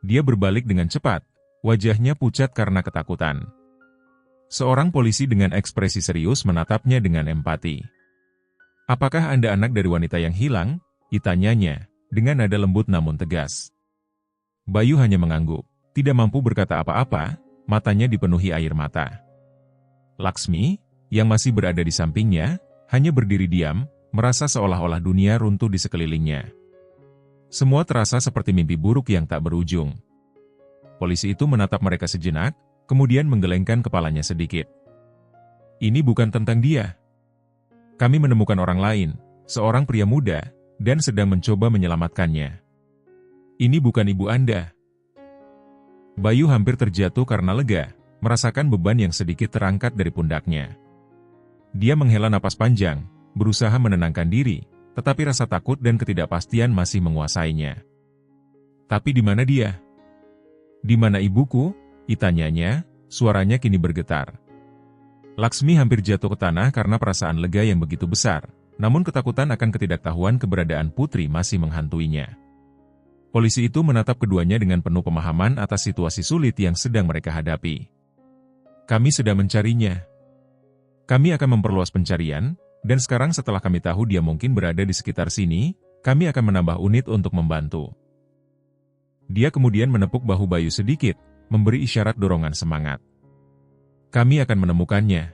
Dia berbalik dengan cepat, wajahnya pucat karena ketakutan. Seorang polisi dengan ekspresi serius menatapnya dengan empati. "Apakah Anda anak dari wanita yang hilang?" ditanyanya, dengan nada lembut namun tegas. Bayu hanya mengangguk, tidak mampu berkata apa-apa, matanya dipenuhi air mata. Laksmi, yang masih berada di sampingnya, hanya berdiri diam, merasa seolah-olah dunia runtuh di sekelilingnya. Semua terasa seperti mimpi buruk yang tak berujung. Polisi itu menatap mereka sejenak, kemudian menggelengkan kepalanya sedikit. "Ini bukan tentang dia. Kami menemukan orang lain, seorang pria muda, dan sedang mencoba menyelamatkannya. Ini bukan ibu Anda." Bayu hampir terjatuh karena lega, merasakan beban yang sedikit terangkat dari pundaknya. Dia menghela napas panjang, berusaha menenangkan diri, tetapi rasa takut dan ketidakpastian masih menguasainya. "Tapi di mana dia? Di mana ibuku?" ditanyanya, suaranya kini bergetar. Laksmi hampir jatuh ke tanah karena perasaan lega yang begitu besar, namun ketakutan akan ketidaktahuan keberadaan Putri masih menghantuinya. Polisi itu menatap keduanya dengan penuh pemahaman atas situasi sulit yang sedang mereka hadapi. "Kami sedang mencarinya. Kami akan memperluas pencarian, dan sekarang setelah kami tahu dia mungkin berada di sekitar sini, kami akan menambah unit untuk membantu." Dia kemudian menepuk bahu Bayu sedikit, memberi isyarat dorongan semangat. "Kami akan menemukannya."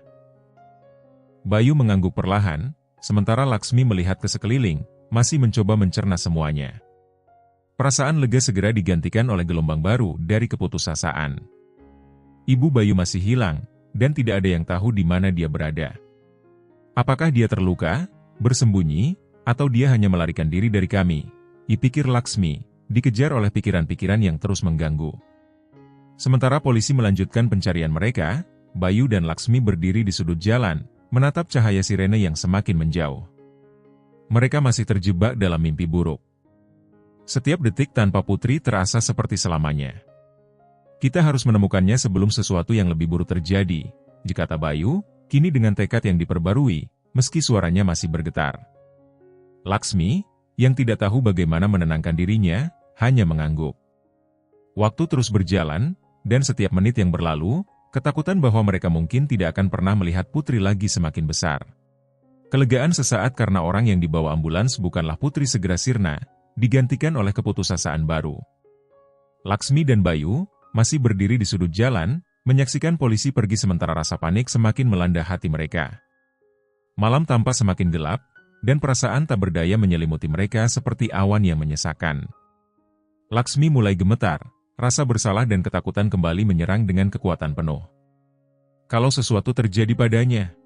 Bayu mengangguk perlahan, sementara Laksmi melihat ke sekeliling, masih mencoba mencerna semuanya. Perasaan lega segera digantikan oleh gelombang baru dari keputusasaan. Ibu Bayu masih hilang, dan tidak ada yang tahu di mana dia berada. Apakah dia terluka, bersembunyi, atau dia hanya melarikan diri dari kami? Dipikir Laksmi, dikejar oleh pikiran-pikiran yang terus mengganggu. Sementara polisi melanjutkan pencarian mereka, Bayu dan Laksmi berdiri di sudut jalan, menatap cahaya sirene yang semakin menjauh. Mereka masih terjebak dalam mimpi buruk. Setiap detik tanpa Putri terasa seperti selamanya. "Kita harus menemukannya sebelum sesuatu yang lebih buruk terjadi," kata Bayu, kini dengan tekad yang diperbarui, meski suaranya masih bergetar. Laksmi, yang tidak tahu bagaimana menenangkan dirinya, hanya mengangguk. Waktu terus berjalan, dan setiap menit yang berlalu, ketakutan bahwa mereka mungkin tidak akan pernah melihat Putri lagi semakin besar. Kelegaan sesaat karena orang yang dibawa ambulans bukanlah Putri segera sirna, digantikan oleh keputusasaan baru. Laksmi dan Bayu masih berdiri di sudut jalan, menyaksikan polisi pergi sementara rasa panik semakin melanda hati mereka. Malam tampak semakin gelap, dan perasaan tak berdaya menyelimuti mereka seperti awan yang menyesakan. Laksmi mulai gemetar, rasa bersalah dan ketakutan kembali menyerang dengan kekuatan penuh. Kalau sesuatu terjadi padanya,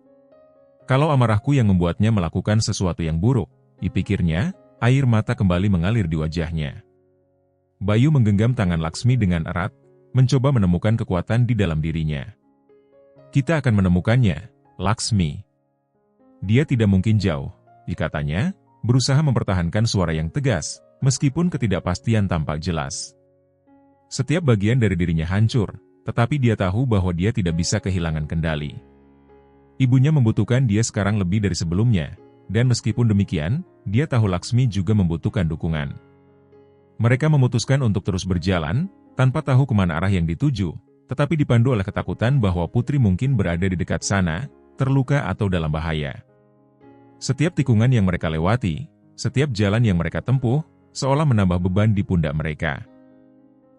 kalau amarahku yang membuatnya melakukan sesuatu yang buruk, dipikirnya, air mata kembali mengalir di wajahnya. Bayu menggenggam tangan Laksmi dengan erat, mencoba menemukan kekuatan di dalam dirinya. "Kita akan menemukannya, Laksmi. Dia tidak mungkin jauh," dikatanya, berusaha mempertahankan suara yang tegas, meskipun ketidakpastian tampak jelas. Setiap bagian dari dirinya hancur, tetapi dia tahu bahwa dia tidak bisa kehilangan kendali. Ibunya membutuhkan dia sekarang lebih dari sebelumnya, dan meskipun demikian, dia tahu Laksmi juga membutuhkan dukungan. Mereka memutuskan untuk terus berjalan, tanpa tahu kemana arah yang dituju, tetapi dipandu oleh ketakutan bahwa Putri mungkin berada di dekat sana, terluka atau dalam bahaya. Setiap tikungan yang mereka lewati, setiap jalan yang mereka tempuh, seolah menambah beban di pundak mereka.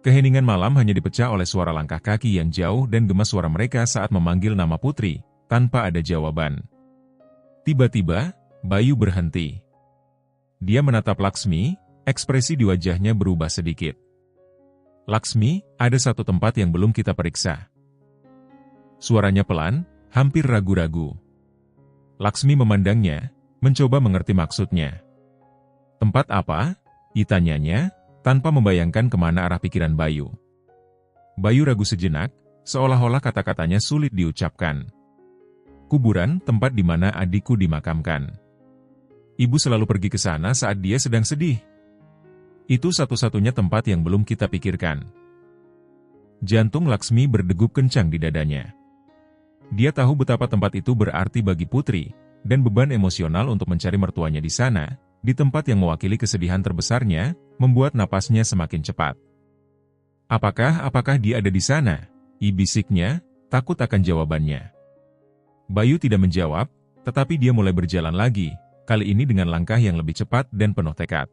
Keheningan malam hanya dipecah oleh suara langkah kaki yang jauh dan gemas suara mereka saat memanggil nama Putri, tanpa ada jawaban. Tiba-tiba, Bayu berhenti. Dia menatap Laksmi, ekspresi di wajahnya berubah sedikit. Laksmi, ada satu tempat yang belum kita periksa. Suaranya pelan, hampir ragu-ragu. Laksmi memandangnya, mencoba mengerti maksudnya. Tempat apa? Ditanyanya, tanpa membayangkan kemana arah pikiran Bayu. Bayu ragu sejenak, seolah-olah kata-katanya sulit diucapkan. Kuburan, tempat di mana adikku dimakamkan. Ibu selalu pergi ke sana saat dia sedang sedih. Itu satu-satunya tempat yang belum kita pikirkan. Jantung Laksmi berdegup kencang di dadanya. Dia tahu betapa tempat itu berarti bagi Putri, dan beban emosional untuk mencari mertuanya di sana, di tempat yang mewakili kesedihan terbesarnya, membuat napasnya semakin cepat. Apakah dia ada di sana? Bisiknya, takut akan jawabannya. Bayu tidak menjawab, tetapi dia mulai berjalan lagi, kali ini dengan langkah yang lebih cepat dan penuh tekad.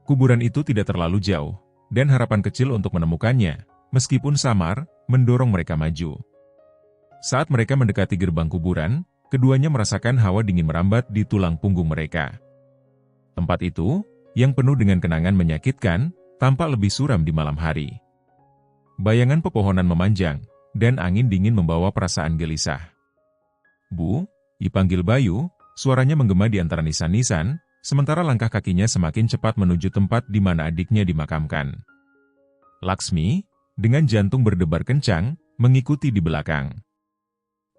Kuburan itu tidak terlalu jauh, dan harapan kecil untuk menemukannya, meskipun samar, mendorong mereka maju. Saat mereka mendekati gerbang kuburan, keduanya merasakan hawa dingin merambat di tulang punggung mereka. Tempat itu, yang penuh dengan kenangan menyakitkan, tampak lebih suram di malam hari. Bayangan pepohonan memanjang, dan angin dingin membawa perasaan gelisah. Bu, dipanggil Bayu, suaranya menggema di antara nisan-nisan, sementara langkah kakinya semakin cepat menuju tempat di mana adiknya dimakamkan. Laksmi, dengan jantung berdebar kencang, mengikuti di belakang.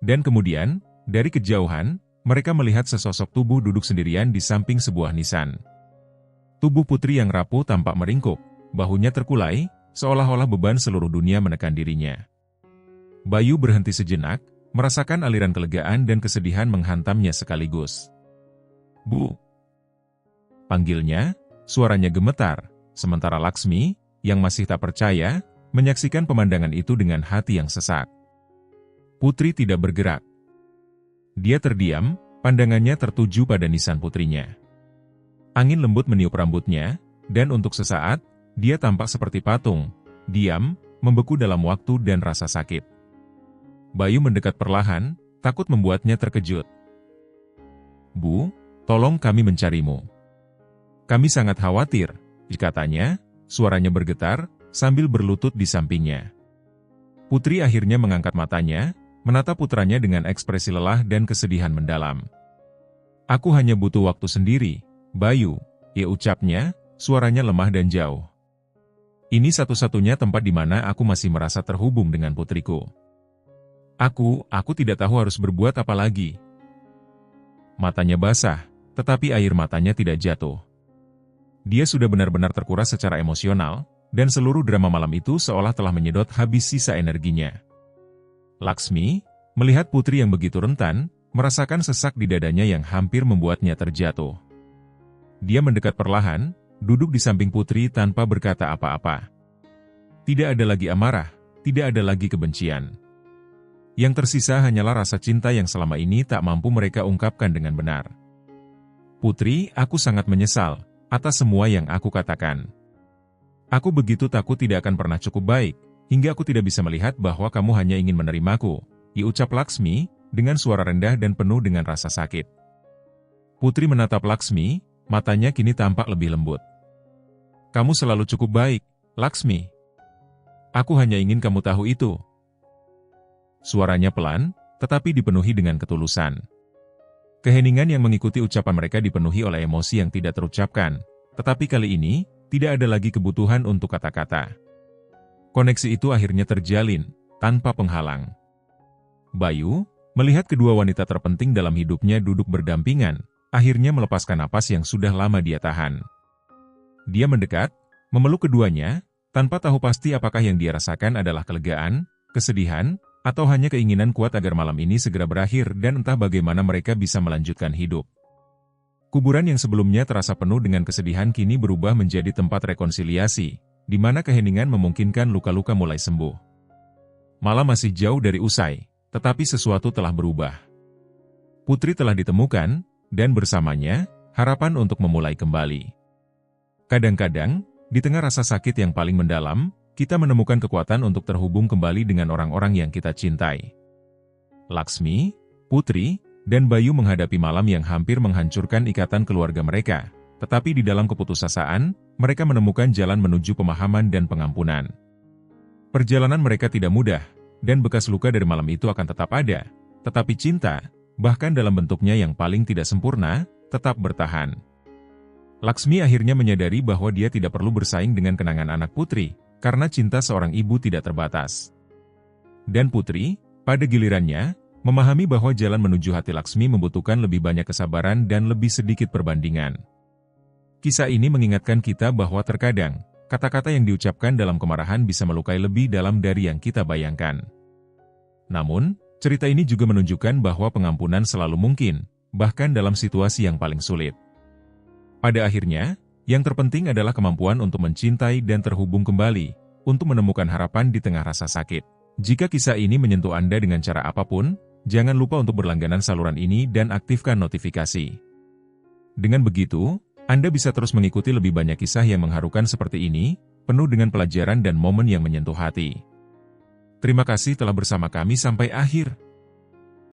Dan kemudian, dari kejauhan, mereka melihat sesosok tubuh duduk sendirian di samping sebuah nisan. Tubuh Putri yang rapuh tampak meringkuk, bahunya terkulai, seolah-olah beban seluruh dunia menekan dirinya. Bayu berhenti sejenak, merasakan aliran kelegaan dan kesedihan menghantamnya sekaligus. Bu! Panggilnya, suaranya gemetar, sementara Laksmi, yang masih tak percaya, menyaksikan pemandangan itu dengan hati yang sesak. Putri tidak bergerak. Dia terdiam, pandangannya tertuju pada nisan putrinya. Angin lembut meniup rambutnya, dan untuk sesaat, dia tampak seperti patung, diam, membeku dalam waktu dan rasa sakit. Bayu mendekat perlahan, takut membuatnya terkejut. Bu, tolong kami mencarimu. Kami sangat khawatir, katanya, suaranya bergetar, sambil berlutut di sampingnya. Putri akhirnya mengangkat matanya, menatap putranya dengan ekspresi lelah dan kesedihan mendalam. Aku hanya butuh waktu sendiri, Bayu, ucapnya, suaranya lemah dan jauh. Ini satu-satunya tempat di mana aku masih merasa terhubung dengan putriku. Aku tidak tahu harus berbuat apa lagi. Matanya basah, tetapi air matanya tidak jatuh. Dia sudah benar-benar terkuras secara emosional, dan seluruh drama malam itu seolah telah menyedot habis sisa energinya. Laksmi, melihat Putri yang begitu rentan, merasakan sesak di dadanya yang hampir membuatnya terjatuh. Dia mendekat perlahan, duduk di samping Putri tanpa berkata apa-apa. Tidak ada lagi amarah, tidak ada lagi kebencian. Yang tersisa hanyalah rasa cinta yang selama ini tak mampu mereka ungkapkan dengan benar. Putri, aku sangat menyesal atas semua yang aku katakan. Aku begitu takut tidak akan pernah cukup baik, hingga aku tidak bisa melihat bahwa kamu hanya ingin menerimaku, ucap Laksmi, dengan suara rendah dan penuh dengan rasa sakit. Putri menatap Laksmi, matanya kini tampak lebih lembut. Kamu selalu cukup baik, Laksmi. Aku hanya ingin kamu tahu itu. Suaranya pelan, tetapi dipenuhi dengan ketulusan. Keheningan yang mengikuti ucapan mereka dipenuhi oleh emosi yang tidak terucapkan, tetapi kali ini, tidak ada lagi kebutuhan untuk kata-kata. Koneksi itu akhirnya terjalin, tanpa penghalang. Bayu, melihat kedua wanita terpenting dalam hidupnya duduk berdampingan, akhirnya melepaskan napas yang sudah lama dia tahan. Dia mendekat, memeluk keduanya, tanpa tahu pasti apakah yang dia rasakan adalah kelegaan, kesedihan, atau hanya keinginan kuat agar malam ini segera berakhir dan entah bagaimana mereka bisa melanjutkan hidup. Kuburan yang sebelumnya terasa penuh dengan kesedihan kini berubah menjadi tempat rekonsiliasi, di mana keheningan memungkinkan luka-luka mulai sembuh. Malam masih jauh dari usai, tetapi sesuatu telah berubah. Putri telah ditemukan, dan bersamanya, harapan untuk memulai kembali. Kadang-kadang, di tengah rasa sakit yang paling mendalam, kita menemukan kekuatan untuk terhubung kembali dengan orang-orang yang kita cintai. Laksmi, Putri, dan Bayu menghadapi malam yang hampir menghancurkan ikatan keluarga mereka. Tetapi di dalam keputusasaan, mereka menemukan jalan menuju pemahaman dan pengampunan. Perjalanan mereka tidak mudah, dan bekas luka dari malam itu akan tetap ada. Tetapi cinta, bahkan dalam bentuknya yang paling tidak sempurna, tetap bertahan. Laksmi akhirnya menyadari bahwa dia tidak perlu bersaing dengan kenangan anak Putri, karena cinta seorang ibu tidak terbatas. Dan Putri, pada gilirannya, memahami bahwa jalan menuju hati Laksmi membutuhkan lebih banyak kesabaran dan lebih sedikit perbandingan. Kisah ini mengingatkan kita bahwa terkadang, kata-kata yang diucapkan dalam kemarahan bisa melukai lebih dalam dari yang kita bayangkan. Namun, cerita ini juga menunjukkan bahwa pengampunan selalu mungkin, bahkan dalam situasi yang paling sulit. Pada akhirnya, yang terpenting adalah kemampuan untuk mencintai dan terhubung kembali, untuk menemukan harapan di tengah rasa sakit. Jika kisah ini menyentuh Anda dengan cara apapun, jangan lupa untuk berlangganan saluran ini dan aktifkan notifikasi. Dengan begitu, Anda bisa terus mengikuti lebih banyak kisah yang mengharukan seperti ini, penuh dengan pelajaran dan momen yang menyentuh hati. Terima kasih telah bersama kami sampai akhir.